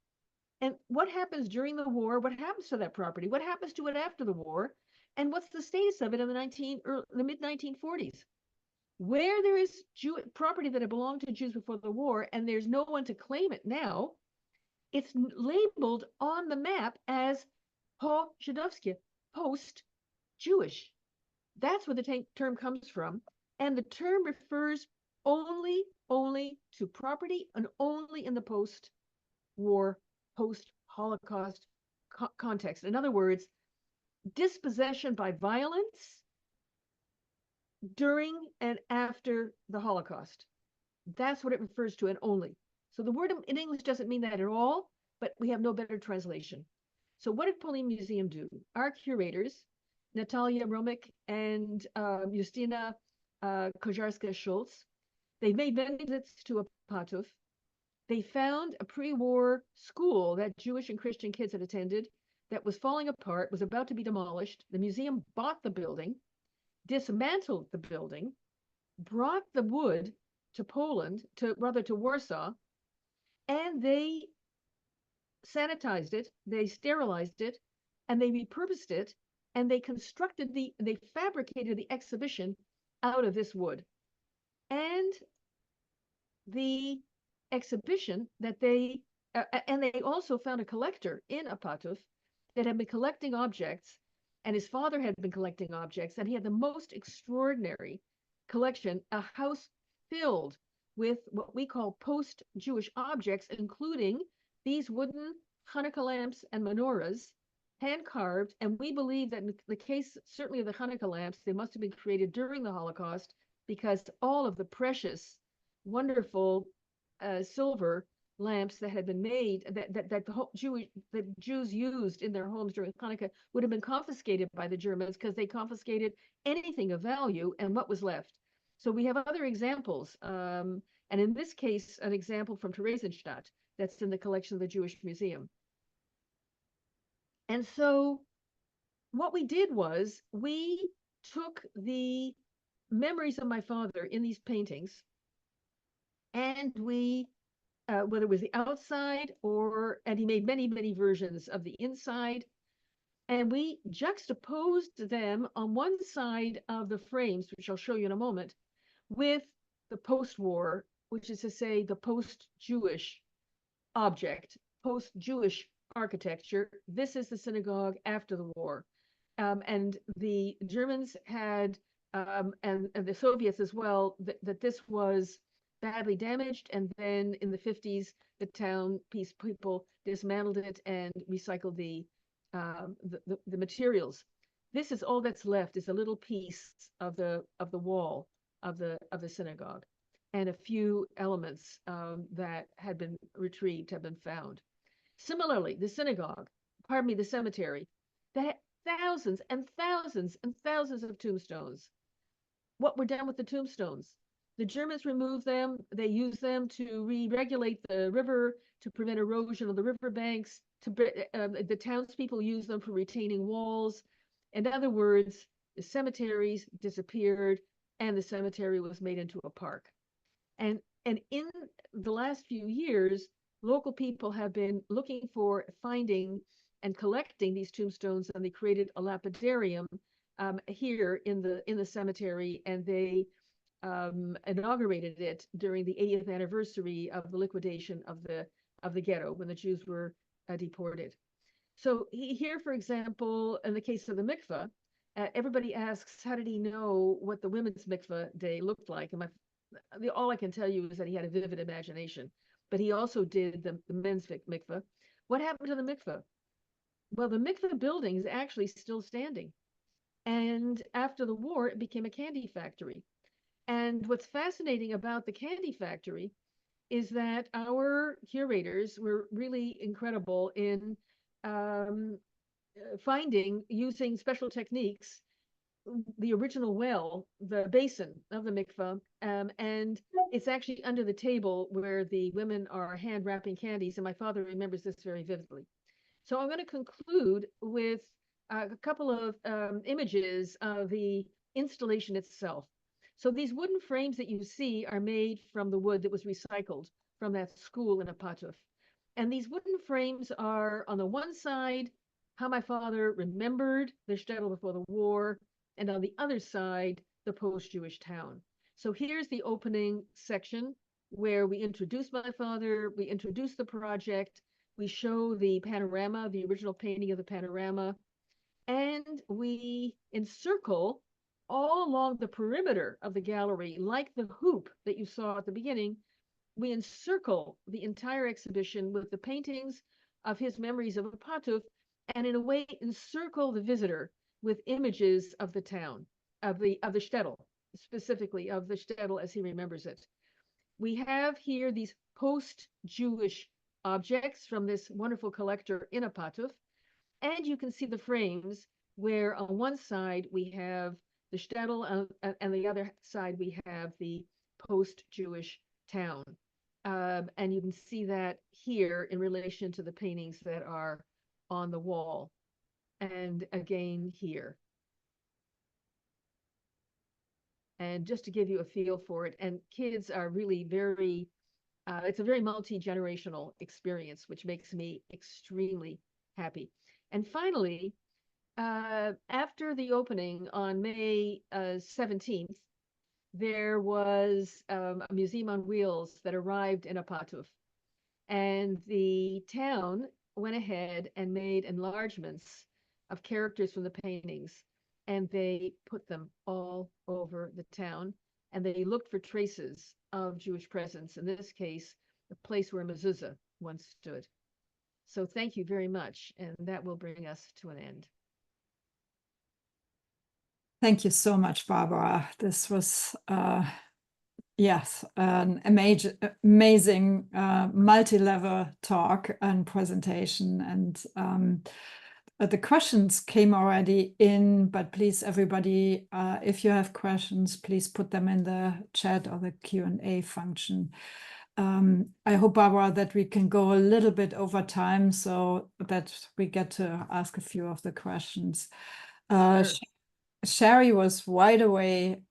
And what happens during the war? What happens to that property? What happens to it after the war? And what's the status of it in the mid-1940s? Where there is property that had belonged to Jews before the war, and there's no one to claim it now, it's labeled on the map as po-Żydowskie, post-Jewish. That's where the term comes from. And the term refers only to property and only in the post-war, post-Holocaust context. In other words, dispossession by violence during and after the Holocaust. That's what it refers to, and only. So the word in English doesn't mean that at all, but we have no better translation. So what did Polin Museum do? Our curators, Natalia Romick and Justina Kojarska-Schultz, they made many visits to Opatów. They found a pre-war school that Jewish and Christian kids had attended that was falling apart, was about to be demolished. The museum bought the building, dismantled the building, brought the wood to Poland, to Warsaw, and they sanitized it, they sterilized it, and they repurposed it, and they fabricated the exhibition out of this wood. And the exhibition that and they also found a collector in Opatów that had been collecting objects, and his father had been collecting objects, and he had the most extraordinary collection, a house filled with what we call post-Jewish objects, including these wooden Hanukkah lamps and menorahs, hand-carved, and we believe that in the case, certainly of the Hanukkah lamps, they must have been created during the Holocaust, because all of the precious, wonderful silver lamps that had been made, that the Jews used in their homes during Hanukkah, would have been confiscated by the Germans, because they confiscated anything of value and what was left. So we have other examples, and in this case, an example from Theresienstadt that's in the collection of the Jewish Museum. And so what we did was we took the memories of my father in these paintings, and we whether it was the outside and he made many, many versions of the inside, and we juxtaposed them on one side of the frames, which I'll show you in a moment, with the post-war, which is to say the post-Jewish object, post-Jewish architecture. This is the synagogue after the war. And the Germans had, and the Soviets as well, that this was badly damaged, and then in the 50s, the town people dismantled it and recycled the materials. This is all that's left, is a little piece of the wall of the synagogue, and a few elements that had been retrieved have been found. Similarly, the synagogue, pardon me, the cemetery, that thousands and thousands and thousands of tombstones. What were done with the tombstones? The Germans removed them. They used them to re-regulate the river, to prevent erosion of the riverbanks. The townspeople used them for retaining walls. In other words, the cemeteries disappeared, and the cemetery was made into a park. And in the last few years, local people have been looking for, finding, and collecting these tombstones, and they created a lapidarium here in the cemetery, and they inaugurated it during the 80th anniversary of the liquidation of the ghetto when the Jews were deported. So here, for example, in the case of the mikveh, everybody asks, how did he know what the women's mikveh day looked like? And all I can tell you is that he had a vivid imagination, but he also did the men's mikveh. What happened to the mikveh? Well, the mikveh building is actually still standing. And after the war, it became a candy factory. And what's fascinating about the candy factory is that our curators were really incredible in finding, using special techniques, the original well, the basin of the mikveh, and it's actually under the table where the women are hand wrapping candies, and my father remembers this very vividly. So I'm going to conclude with a couple of images of the installation itself. So these wooden frames that you see are made from the wood that was recycled from that school in Opatów. And these wooden frames are, on the one side, how my father remembered the shtetl before the war, and on the other side, the post-Jewish town. So here's the opening section where we introduce my father, we introduce the project, we show the panorama, the original painting of the panorama, and we encircle all along the perimeter of the gallery, like the hoop that you saw at the beginning. We encircle the entire exhibition with the paintings of his memories of Opatów, and in a way encircle the visitor with images of the town, of the shtetl, specifically of the shtetl as he remembers it. We have here these post-Jewish objects from this wonderful collector in Opatów, and you can see the frames where on one side we have the shtetl, and the other side we have the post-Jewish town. And you can see that here in relation to the paintings that are on the wall, and again here. And just to give you a feel for it, and kids are really very, it's a very multi-generational experience, which makes me extremely happy. And finally, after the opening on May 17th, there was a museum on wheels that arrived in Opatów, and the town went ahead and made enlargements of characters from the paintings, and they put them all over the town, and they looked for traces of Jewish presence, in this case, the place where mezuzah once stood. So thank you very much, and that will bring us to an end. Thank you so much, Barbara. This was, yes, an amazing multi-level talk and presentation. And the questions came already in, but please, everybody, if you have questions, please put them in the chat or the Q&A function. I hope, Barbara, that we can go a little bit over time so that we get to ask a few of the questions. Sure. Sherry was right away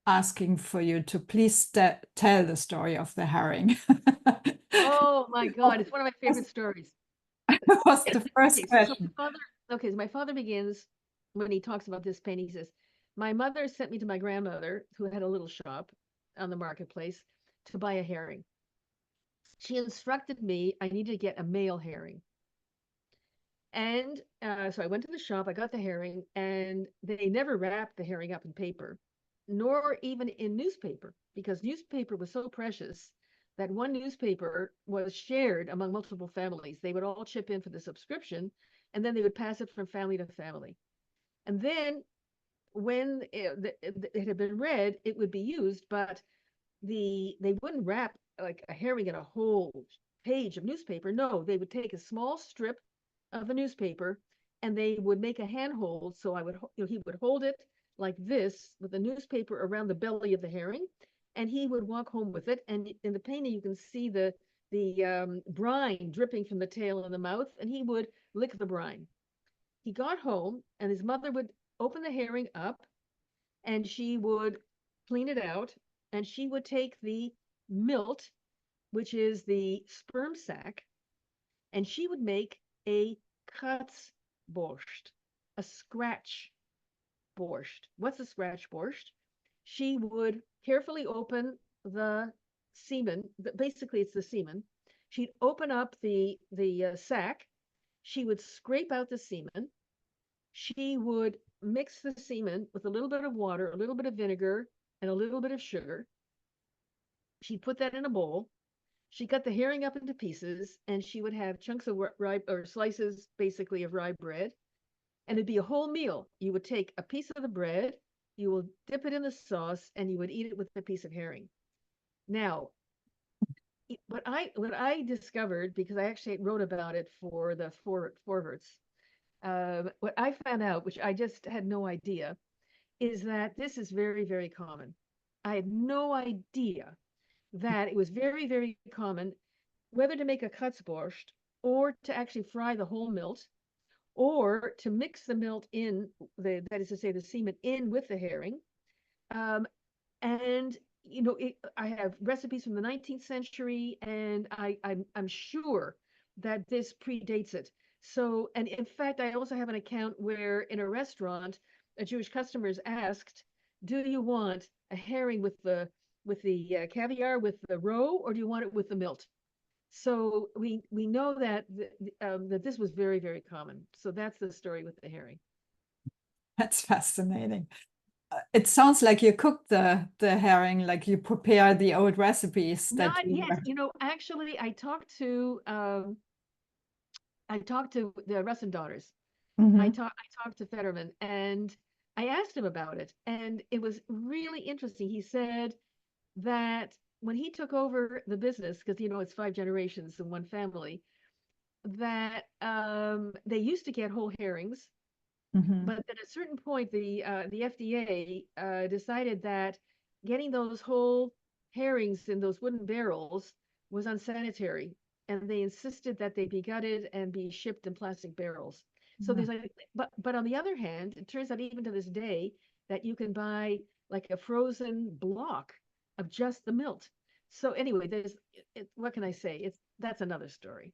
asking for you to please tell the story of the herring. Oh my God, it's one of my favorite stories. Was the first question. So my father begins when he talks about this painting. He says, my mother sent me to my grandmother, who had a little shop on the marketplace, to buy a herring. She instructed me I needed to get a male herring. And so I went to the shop, I got the herring, and they never wrapped the herring up in paper. nor even in newspaper, because newspaper was so precious that one newspaper was shared among multiple families. They would all chip in for the subscription, and then they would pass it from family to family. And then when it had been read, it would be used, but they wouldn't wrap like a herring in a whole page of newspaper. No, they would take a small strip of the newspaper and they would make a handhold. So he would hold it like this with the newspaper around the belly of the herring, and he would walk home with it. And in the painting, you can see the brine dripping from the tail and the mouth, and he would lick the brine. He got home, and his mother would open the herring up, and she would clean it out, and she would take the milt, which is the sperm sac, and she would make a Katzborscht, a scratch borscht. What's a scratch borscht? She would carefully open the semen. Basically, it's the semen. She'd open up the sac. She would scrape out the semen. She would mix the semen with a little bit of water, a little bit of vinegar, and a little bit of sugar. She'd put that in a bowl. She cut the herring up into pieces, and she would have chunks of rye or slices, basically, of rye bread. And it'd be a whole meal. You would take a piece of the bread, you will dip it in the sauce, and you would eat it with a piece of herring. Now, what I discovered, because I actually wrote about it for the forwards, what I found out, which I just had no idea, is that this is very, very common. I had no idea that it was very, very common, whether to make a Katzborscht or to actually fry the whole milt, or to mix the milt in, that is to say, the semen in with the herring. And I have recipes from the 19th century, and I'm sure that this predates it. So, and in fact, I also have an account where in a restaurant, a Jewish customer is asked, "Do you want a herring with the caviar with the roe, or do you want it with the milt?" So we know that that this was very, very common. So that's the story with the herring. That's fascinating. It sounds like you cooked the herring, like you prepare the old recipes that Not you yes, actually, I talked to the Russin daughters. I Mhm. talked to Fetterman, and I asked him about it, and it was really interesting. He said that when he took over the business, because it's 5 generations in one family, that they used to get whole herrings, Mhm. but at a certain point, the FDA decided that getting those whole herrings in those wooden barrels was unsanitary, and they insisted that they be gutted and be shipped in plastic barrels. So Yeah. there's like, but on the other hand, it turns out even to this day that you can buy like a frozen block of just the milt. So anyway, what can I say? That's another story.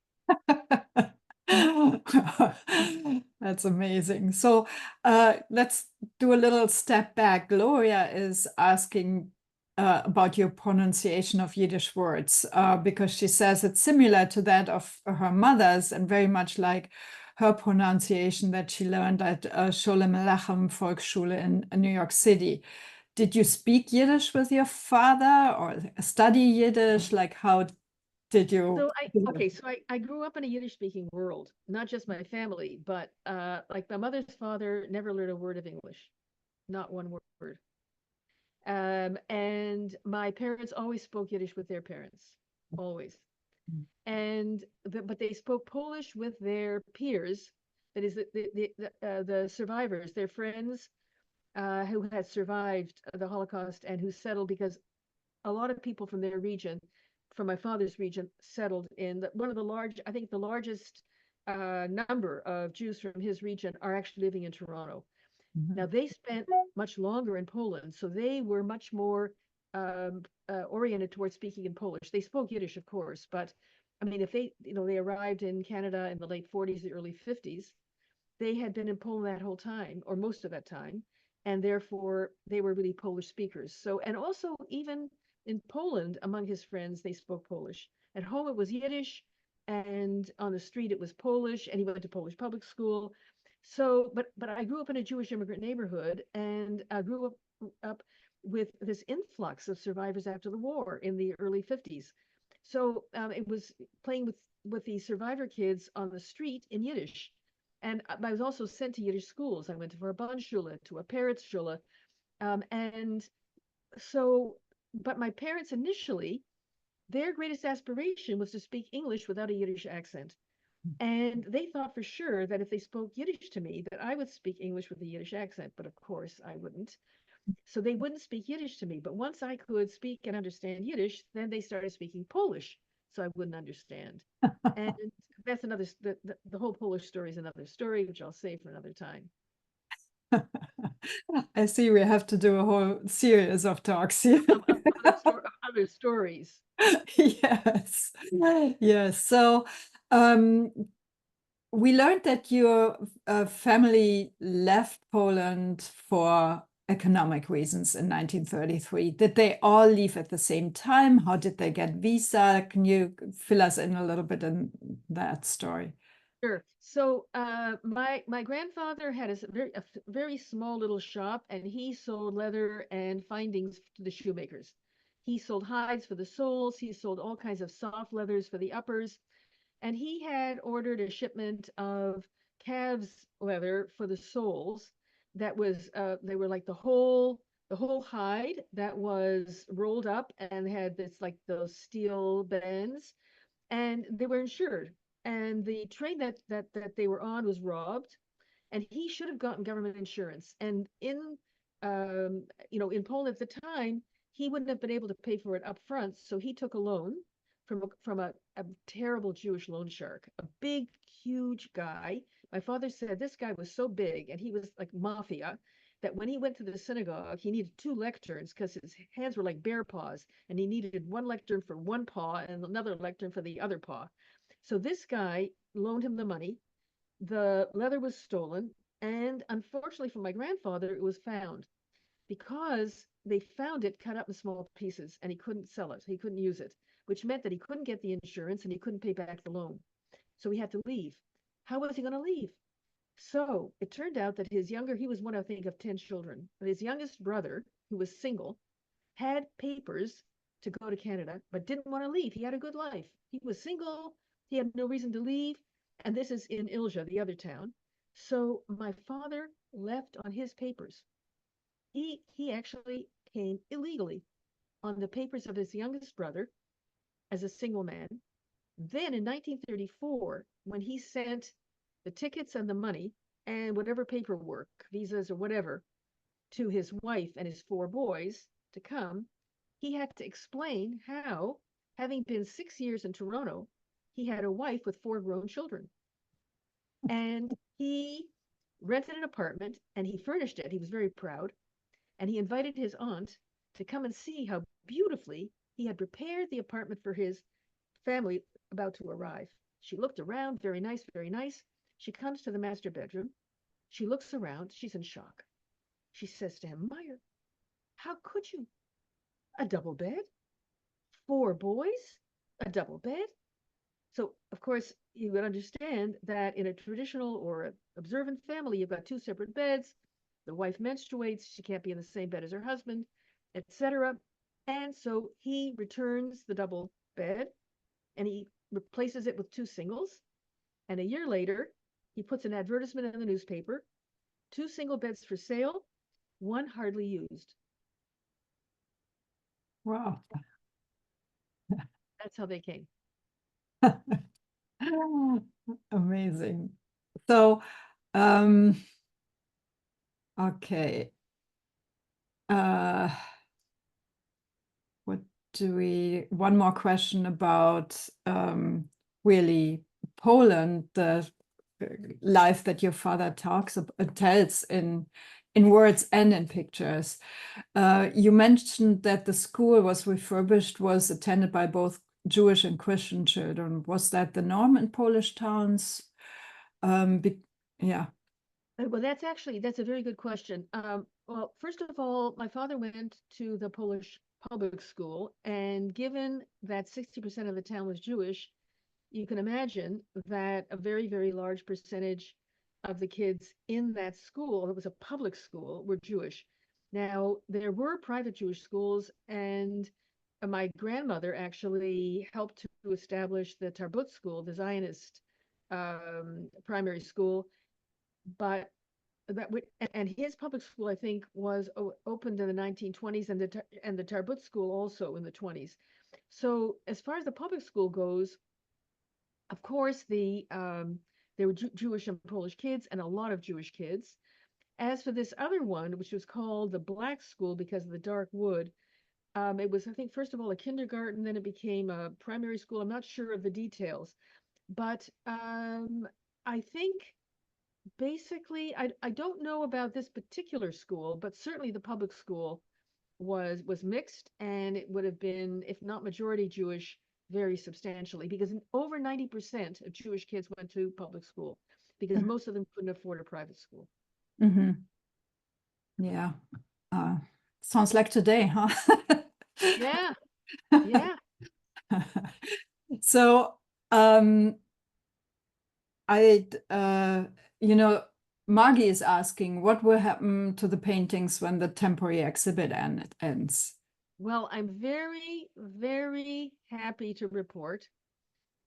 That's amazing. So let's do a little step back. Gloria is asking about your pronunciation of Yiddish words because she says it's similar to that of her mother's and very much like her pronunciation that she learned at Sholem Alechem Volksschule in New York City. Did you speak Yiddish with your father or study Yiddish? Like, how did you? I grew up in a Yiddish speaking world, not just my family, but like my mother's father never learned a word of English, not one word. And my parents always spoke Yiddish with their parents, always. But they spoke Polish with their peers, that is the survivors, their friends who had survived the Holocaust and who settled, because a lot of people from their region, from my father's region, settled in one of the I think the largest number of Jews from his region are actually living in Toronto. Now, they spent much longer in Poland, so they were much more oriented towards speaking in Polish. They spoke Yiddish, of course, but I mean, if they arrived in Canada in the late 40s, the early 50s, they had been in Poland that whole time, or most of that time, and therefore they were really Polish speakers. So, and also even in Poland, among his friends, they spoke Polish. At home, it was Yiddish, and on the street, it was Polish, and he went to Polish public school. So, but I grew up in a Jewish immigrant neighborhood, and I grew up with this influx of survivors after the war in the early 50s. So it was playing with the survivor kids on the street in Yiddish. And I was also sent to Yiddish schools. I went to a Verbundschule, to a Peretzschule. And so, but my parents initially, their greatest aspiration was to speak English without a Yiddish accent. And they thought for sure that if they spoke Yiddish to me, that I would speak English with a Yiddish accent, but of course I wouldn't. So they wouldn't speak Yiddish to me. But once I could speak and understand Yiddish, then they started speaking Polish, so I wouldn't understand. And that's another, the whole Polish story is another story, which I'll save for another time. I see we have to do a whole series of talks here. Other stories. Yes. Yes. So we learned that your family left Poland for economic reasons in 1933. Did they all leave at the same time? How did they get visa? Can you fill us in a little bit in that story? Sure. So my grandfather had a very small little shop, and he sold leather and findings to the shoemakers. He sold hides for the soles. He sold all kinds of soft leathers for the uppers, and he had ordered a shipment of calves leather for the soles. That was they were like the whole hide that was rolled up and had this like those steel bands, and they were insured. And the train that they were on was robbed, and he should have gotten government insurance. And in Poland at the time, he wouldn't have been able to pay for it up front, so he took a loan from a terrible Jewish loan shark, a big, huge guy. My father said this guy was so big, and he was like mafia, that when he went to the synagogue, he needed two lecterns because his hands were like bear paws, and he needed one lectern for one paw and another lectern for the other paw. So this guy loaned him the money. The leather was stolen, and unfortunately for my grandfather, it was found because they found it cut up in small pieces, and he couldn't sell it. He couldn't use it, which meant that he couldn't get the insurance and he couldn't pay back the loan. So he had to leave. How was he going to leave? So it turned out that he was one, I think, of 10 children. But his youngest brother, who was single, had papers to go to Canada, but didn't want to leave. He had a good life. He was single. He had no reason to leave. And this is in Ilja, the other town. So my father left on his papers. He actually came illegally on the papers of his youngest brother as a single man. Then in 1934, when he sent the tickets and the money and whatever paperwork, visas or whatever, to his wife and his four boys to come, he had to explain how, having been 6 years in Toronto, he had a wife with four grown children. And he rented an apartment and he furnished it. He was very proud. And he invited his aunt to come and see how beautifully he had prepared the apartment for his family about to arrive. She looked around, very nice, very nice. She comes to the master bedroom. She looks around. She's in shock. She says to him, Meyer, how could you? A double bed? Four boys? A double bed? So, of course, you would understand that in a traditional or observant family, you've got two separate beds. The wife menstruates. She can't be in the same bed as her husband, etc. And so he returns the double bed and he replaces it with two singles. And a year later, he puts an advertisement in the newspaper, two single beds for sale, one hardly used. Wow. That's how they came. Amazing. So, okay. One more question about really Poland, the life that your father tells in words and in pictures. You mentioned that the school was refurbished, was attended by both Jewish and Christian children. Was that the norm in Polish towns? Yeah. Well, that's a very good question. Well, first of all, my father went to the Polish public school, and given that 60% of the town was Jewish, you can imagine that a very, very large percentage of the kids in that school, it was a public school, were Jewish. Now, there were private Jewish schools, and my grandmother actually helped to establish the Tarbut school, the Zionist primary school. But that would, and his public school, I think, was opened in the 1920s, and the Tarbut school also in the 20s. So as far as the public school goes, of course, there were Jewish and Polish kids, and a lot of Jewish kids. As for this other one, which was called the Black School because of the dark wood, it was, I think, first of all a kindergarten, then it became a primary school. I'm not sure of the details, but I think basically, I don't know about this particular school, but certainly the public school was mixed, and it would have been, if not majority Jewish, very substantially, because over 90% of Jewish kids went to public school because most of them couldn't afford a private school. Mm-hmm. Yeah. Sounds like today, huh? Yeah. Yeah. So Margie is asking, what will happen to the paintings when the temporary exhibit ends? Well, I'm very, very happy to report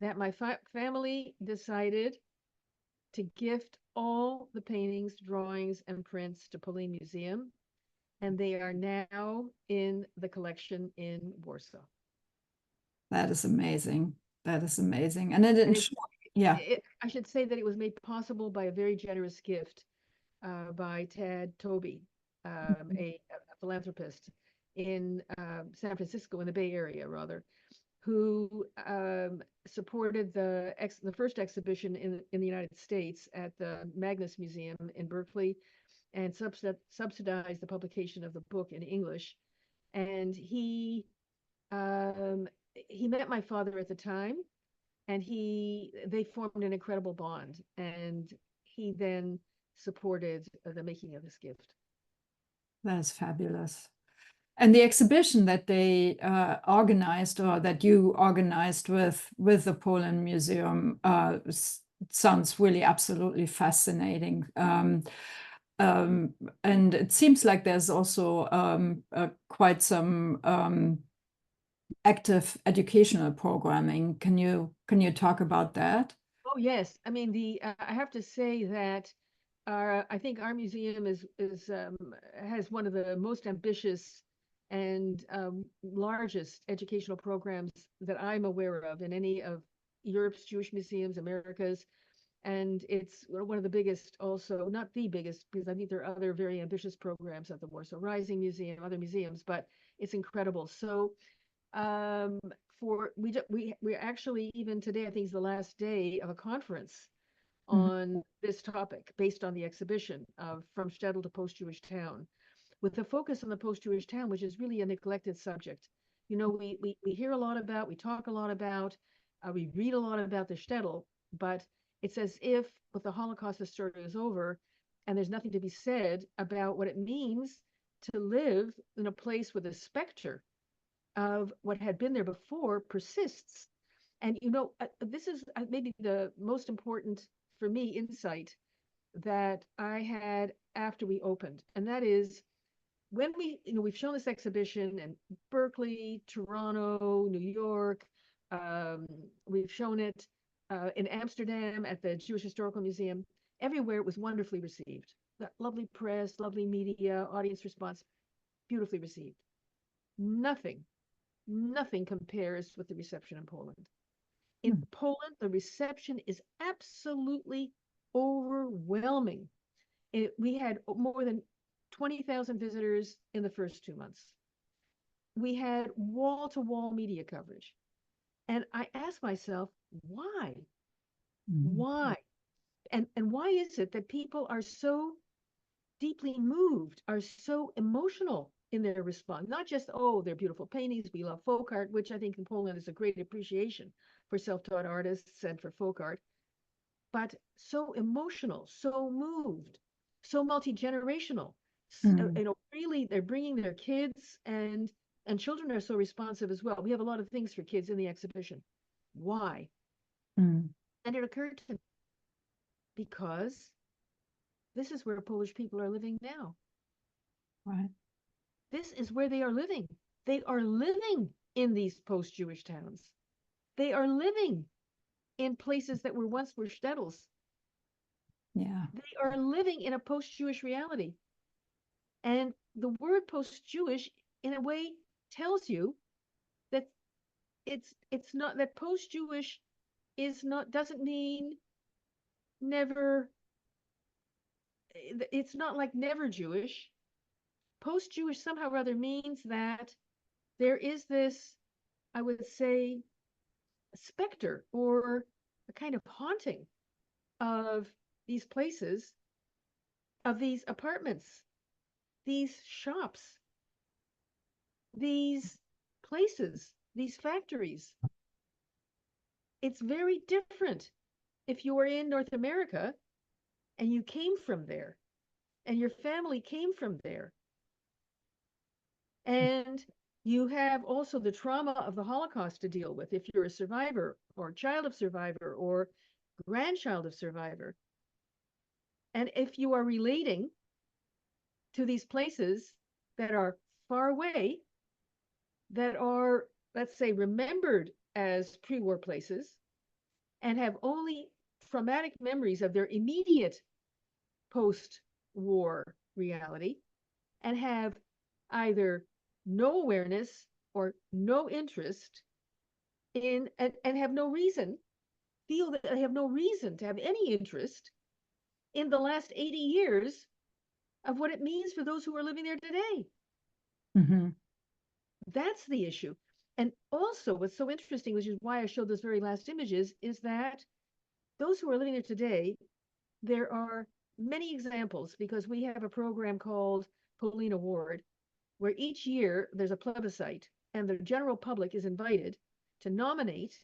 that my family decided to gift all the paintings, drawings, and prints to Polin Museum, and they are now in the collection in Warsaw. That is amazing. That is amazing. And it didn't yeah. I should say that it was made possible by a very generous gift by Tad Toby, a philanthropist in San Francisco, in the Bay Area, rather, who supported the first exhibition in the United States at the Magnus Museum in Berkeley, and subsidized the publication of the book in English. And he met my father at the time, and they formed an incredible bond. And he then supported the making of this gift. That is fabulous. And the exhibition that they organized, or that you organized with the Poland Museum, sounds really absolutely fascinating. And it seems like there's also quite some active educational programming. Can you talk about that? Oh yes, I mean I have to say that I think our museum has one of the most ambitious and largest educational programs that I'm aware of in any of Europe's Jewish museums, America's, and it's one of the biggest, also not the biggest, because I think there are other very ambitious programs at the Warsaw Rising Museum, other museums, but it's incredible. So we actually, even today, I think is the last day of a conference on this topic based on the exhibition of From Shtetl to Post-Jewish Town, with a focus on the post-Jewish town, which is really a neglected subject. You know, we hear a lot about, we talk a lot about, we read a lot about the shtetl, but it's as if with the Holocaust, the story is over, and there's nothing to be said about what it means to live in a place where the specter of what had been there before persists. And, you know, this is maybe the most important, for me, insight that I had after we opened. And that is, when we've shown this exhibition in Berkeley, Toronto, New York, we've shown it in Amsterdam at the Jewish Historical Museum. Everywhere it was wonderfully received. Lovely press, lovely media, audience response, beautifully received. Nothing compares with the reception in Poland. In Poland, the reception is absolutely overwhelming. We had more than 20,000 visitors in the first 2 months. We had wall-to-wall media coverage. And I asked myself, why? Why? And why is it that people are so deeply moved, are so emotional in their response? Not just, oh, they're beautiful paintings, we love folk art, which I think in Poland is a great appreciation for self-taught artists and for folk art, but so emotional, so moved, so multi-generational. Really, they're bringing their kids, and children are so responsive as well. We have a lot of things for kids in the exhibition. Why? And it occurred to me, because this is where Polish people are living now. Right. This is where they are living. They are living in these post-Jewish towns. They are living in places that were shtetls. Yeah. They are living in a post-Jewish reality. And the word post-Jewish, in a way, tells you that it's not that post-Jewish doesn't mean never. It's not like never Jewish. Post-Jewish somehow or other means that there is this, I would say, specter or a kind of haunting of these places, of these apartments, these shops, these places, these factories. It's very different if you are in North America and you came from there and your family came from there. And you have also the trauma of the Holocaust to deal with if you're a survivor or child of survivor or grandchild of survivor. And if you are relating to these places that are far away, that are, let's say, remembered as pre-war places and have only traumatic memories of their immediate post-war reality and have either no awareness or no interest in and have no reason, feel that they have no reason to have any interest in the last 80 years of what it means for those who are living there today. Mm-hmm. That's the issue. And also, what's so interesting, which is why I showed those very last images, is that those who are living there today, there are many examples because we have a program called Pauline Award, where each year there's a plebiscite and the general public is invited to nominate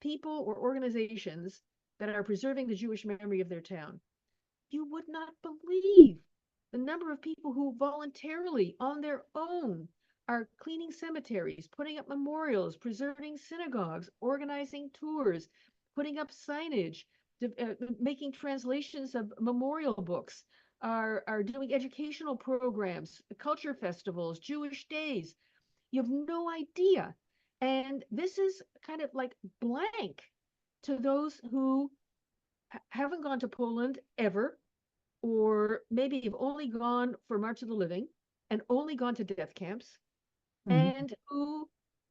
people or organizations that are preserving the Jewish memory of their town. You would not believe the number of people who voluntarily, on their own, are cleaning cemeteries, putting up memorials, preserving synagogues, organizing tours, putting up signage, making translations of memorial books, are doing educational programs, culture festivals, Jewish days. You have no idea. And this is kind of like blank to those who haven't gone to Poland ever, or maybe have only gone for March of the Living and only gone to death camps, Mm-hmm. and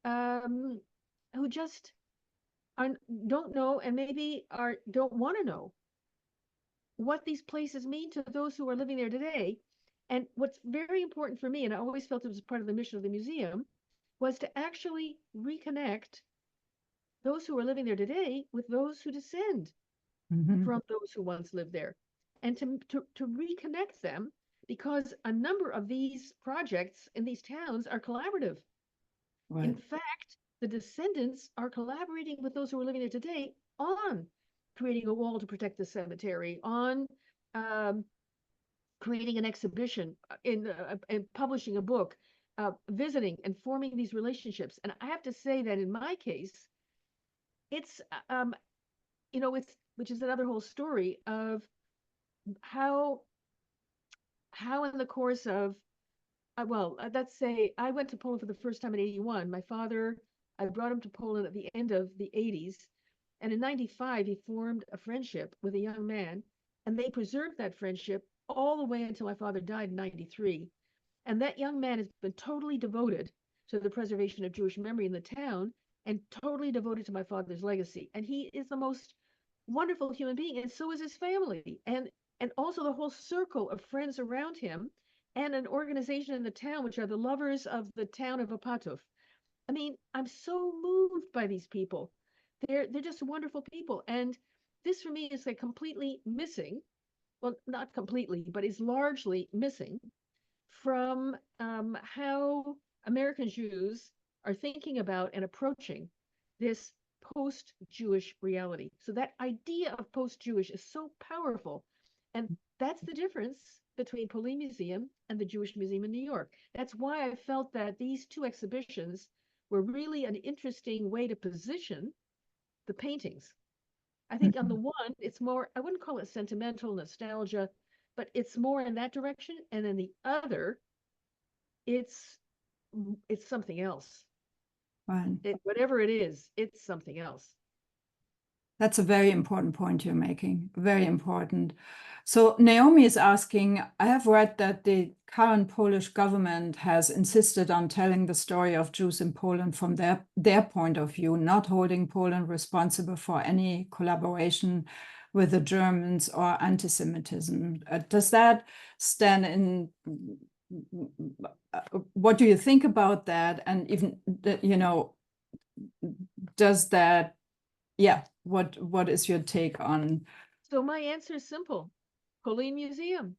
um, who just are, don't know and maybe don't want to know what these places mean to those who are living there today. And what's very important for me, and I always felt it was part of the mission of the museum, was to actually reconnect those who are living there today with those who descend Mm-hmm. from those who once lived there, and to reconnect them, because a number of these projects in these towns are collaborative. In Right. fact, the descendants are collaborating with those who are living there today on creating a wall to protect the cemetery, on um, creating an exhibition, in publishing a book, visiting and forming these relationships. And I have to say that in my case, it's it's which is another whole story of how in the course of let's say I went to Poland for the first time in 81. My father, I brought him to Poland at the end of the 80s. And in 95, he formed a friendship with a young man, and they preserved that friendship all the way until my father died in 93. And that young man has been totally devoted to the preservation of Jewish memory in the town and totally devoted to my father's legacy. And he is the most wonderful human being, and so is his family. And also the whole circle of friends around him and an organization in the town, which are the lovers of the town of Opatów. I mean, I'm so moved by these people. They're just wonderful people. And this for me is like completely missing. Well, not completely, but is largely missing from how American Jews are thinking about and approaching this post-Jewish reality. So that idea of post-Jewish is so powerful. And that's the difference between Pauline Museum and the Jewish Museum in New York. That's why I felt that these two exhibitions were really an interesting way to position the paintings. I think on Mm-hmm. the one, it's more, I wouldn't call it sentimental nostalgia. but it's more in that direction. And then the other, it's something else. Right. Whatever it is, it's something else. That's a very important point you're making, very important. So Naomi is asking, I have read that the current Polish government has insisted on telling the story of Jews in Poland from their point of view, not holding Poland responsible for any collaboration with the Germans or anti-Semitism. Does that stand in, what do you think about that? And even, you know, does that, yeah, what is your take on? So my answer is simple. Polin Museum.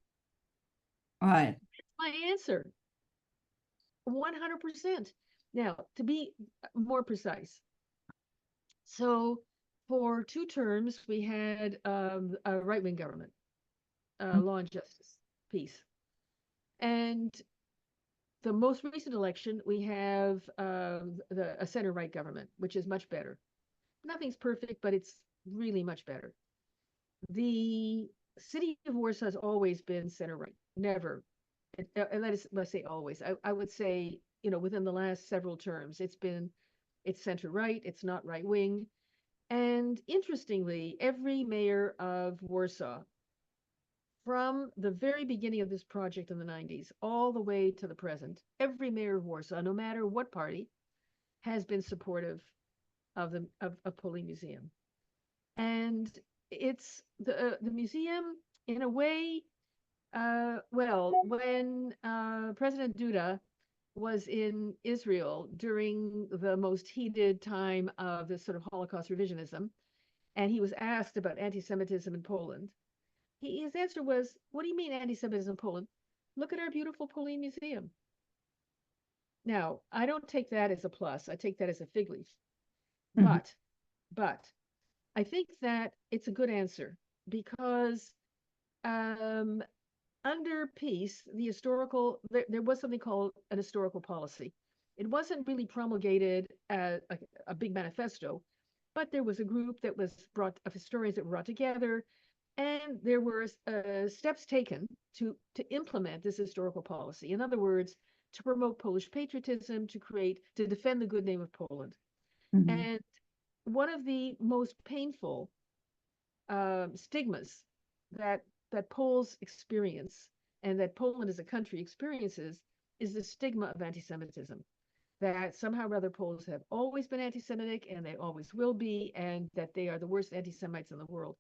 Right. My answer. 100%. Now, to be more precise, so for 2 terms, we had a right-wing government, law and justice, peace. And the most recent election, we have a center-right government, which is much better. Nothing's perfect, but it's really much better. The city of Warsaw has always been center-right, never. And let's say always. I would say, you know, within the last several terms, it's center-right, it's not right-wing. And interestingly, every mayor of Warsaw, from the very beginning of this project in the 90s, all the way to the present, every mayor of Warsaw, no matter what party, has been supportive of Polin Museum. And it's the museum, in a way, well, when President Duda was in Israel during the most heated time of this sort of Holocaust revisionism, and he was asked about anti-Semitism in Poland, his answer was, "What do you mean anti-Semitism in Poland? Look at our beautiful Polin Museum." Now, I don't take that as a plus. I take that as a fig leaf. Mhm. But I think that it's a good answer because under peace, there was something called an historical policy. It wasn't really promulgated as a big manifesto, but there was a group of historians that were brought together, and there were steps taken to implement this historical policy. In other words, to promote Polish patriotism, to defend the good name of Poland. Mhm. And one of the most painful stigmas that Poles experience and that Poland as a country experiences is the stigma of anti-Semitism. That somehow or other Poles have always been anti-Semitic and they always will be, and that they are the worst anti-Semites in the world,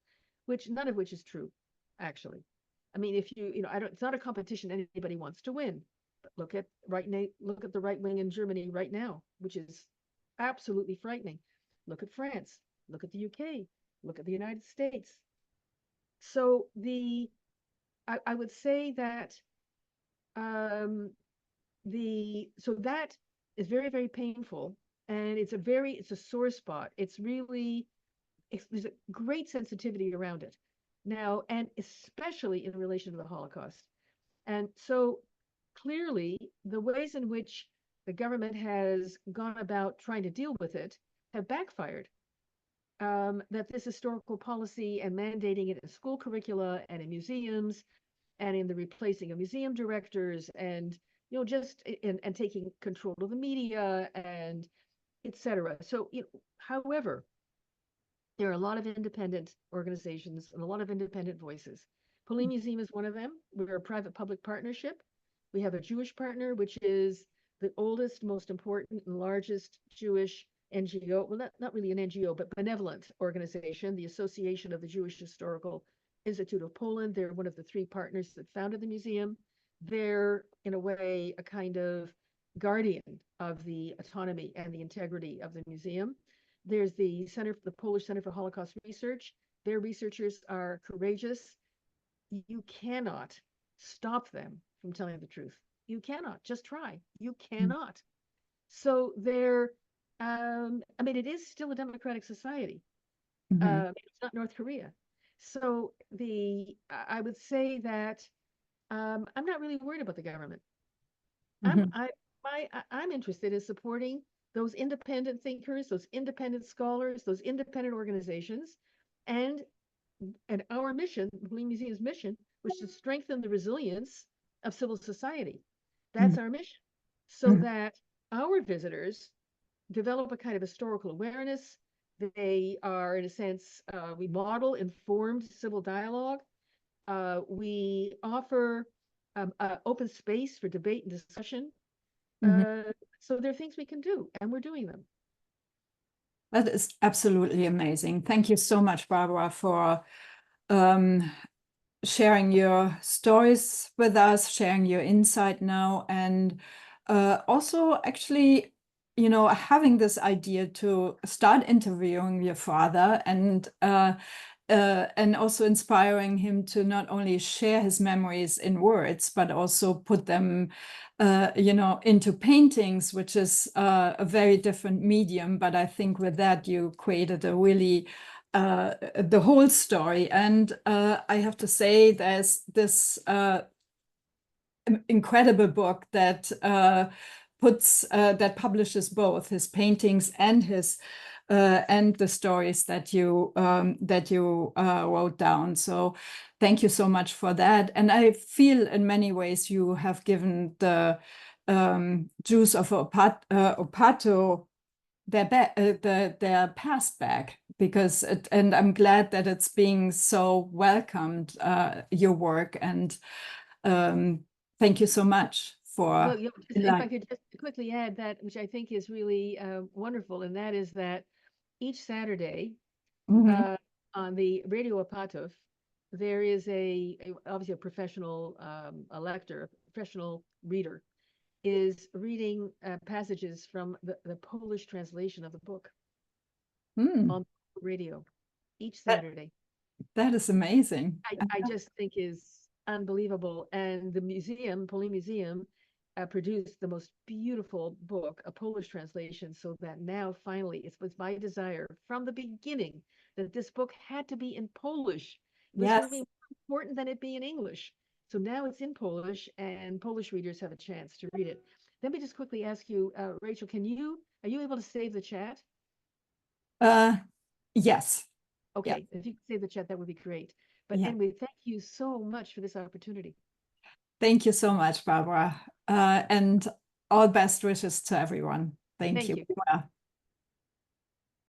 none of which is true, actually. I mean, if you know, it's not a competition anybody wants to win. But look at the right wing in Germany right now, which is absolutely frightening. Look at France. Look at the UK. Look at the United States. So I would say that that is very, very painful, and it's a sore spot. There's a great sensitivity around it now, and especially in relation to the Holocaust. And so clearly, the ways in which the government has gone about trying to deal with it have backfired. That this historical policy and mandating it in school curricula and in museums and in the replacing of museum directors and just and taking control of the media and etc. So however, there are a lot of independent organizations and a lot of independent voices. Polin Museum is one of them. We're a private-public partnership. We have a Jewish partner, which is the oldest, most important, and largest Jewish NGO. Well, not really an NGO, but benevolent organization, the Association of the Jewish Historical Institute of Poland. They're one of the 3 partners that founded the museum. They're, in a way, a kind of guardian of the autonomy and the integrity of the museum. There's the Polish Center for Holocaust Research. Their researchers are courageous. You cannot stop them from telling the truth. You cannot. Just try. You cannot. So I mean, it is still a democratic society. Mhm. It's not North Korea. So I would say that I'm not really worried about the government. Mhm. I'm interested in supporting those independent thinkers, those independent scholars, those independent organizations, and our mission, the Polin Museum's mission, which is to strengthen the resilience of civil society. That's Mm. our mission, so that our visitors develop a kind of historical awareness. They are, in a sense, we model informed civil dialogue. We offer open space for debate and discussion. So there are things we can do, and we're doing them. That is absolutely amazing. Thank you so much, Barbara, for sharing your stories with us, sharing your insight now, and also actually, you know, having this idea to start interviewing your father and also inspiring him to not only share his memories in words, but also put them, you know, into paintings, which is a very different medium. But I think with that, you created a really the whole story. And I have to say, there's this incredible book that that publishes both his paintings and his and the stories that you wrote down. So thank you so much for that. And I feel in many ways you have given the Jews of Opato their past back, because and I'm glad that it's being so welcomed, your work, and thank you so much for. Well, if I could just quickly add that, which I think is really wonderful, and that is that each Saturday on the Radio Opatów, there is obviously a professional a lector, a professional reader, is reading passages from the Polish translation of the book on radio each Saturday. That is amazing. I just think is unbelievable. And the museum, Polish Museum, produced the most beautiful book, a Polish translation, so that now finally it was my desire from the beginning that this book had to be in Polish. It was going to be more important than it be in English. So now it's in Polish, and Polish readers have a chance to read it. Let me just quickly ask you, Rachel, are you able to save the chat? Yes. Okay, if you could save the chat, that would be great. But anyway, thank you so much for this opportunity. Thank you so much, Barbara. And all best wishes to everyone. Thank you.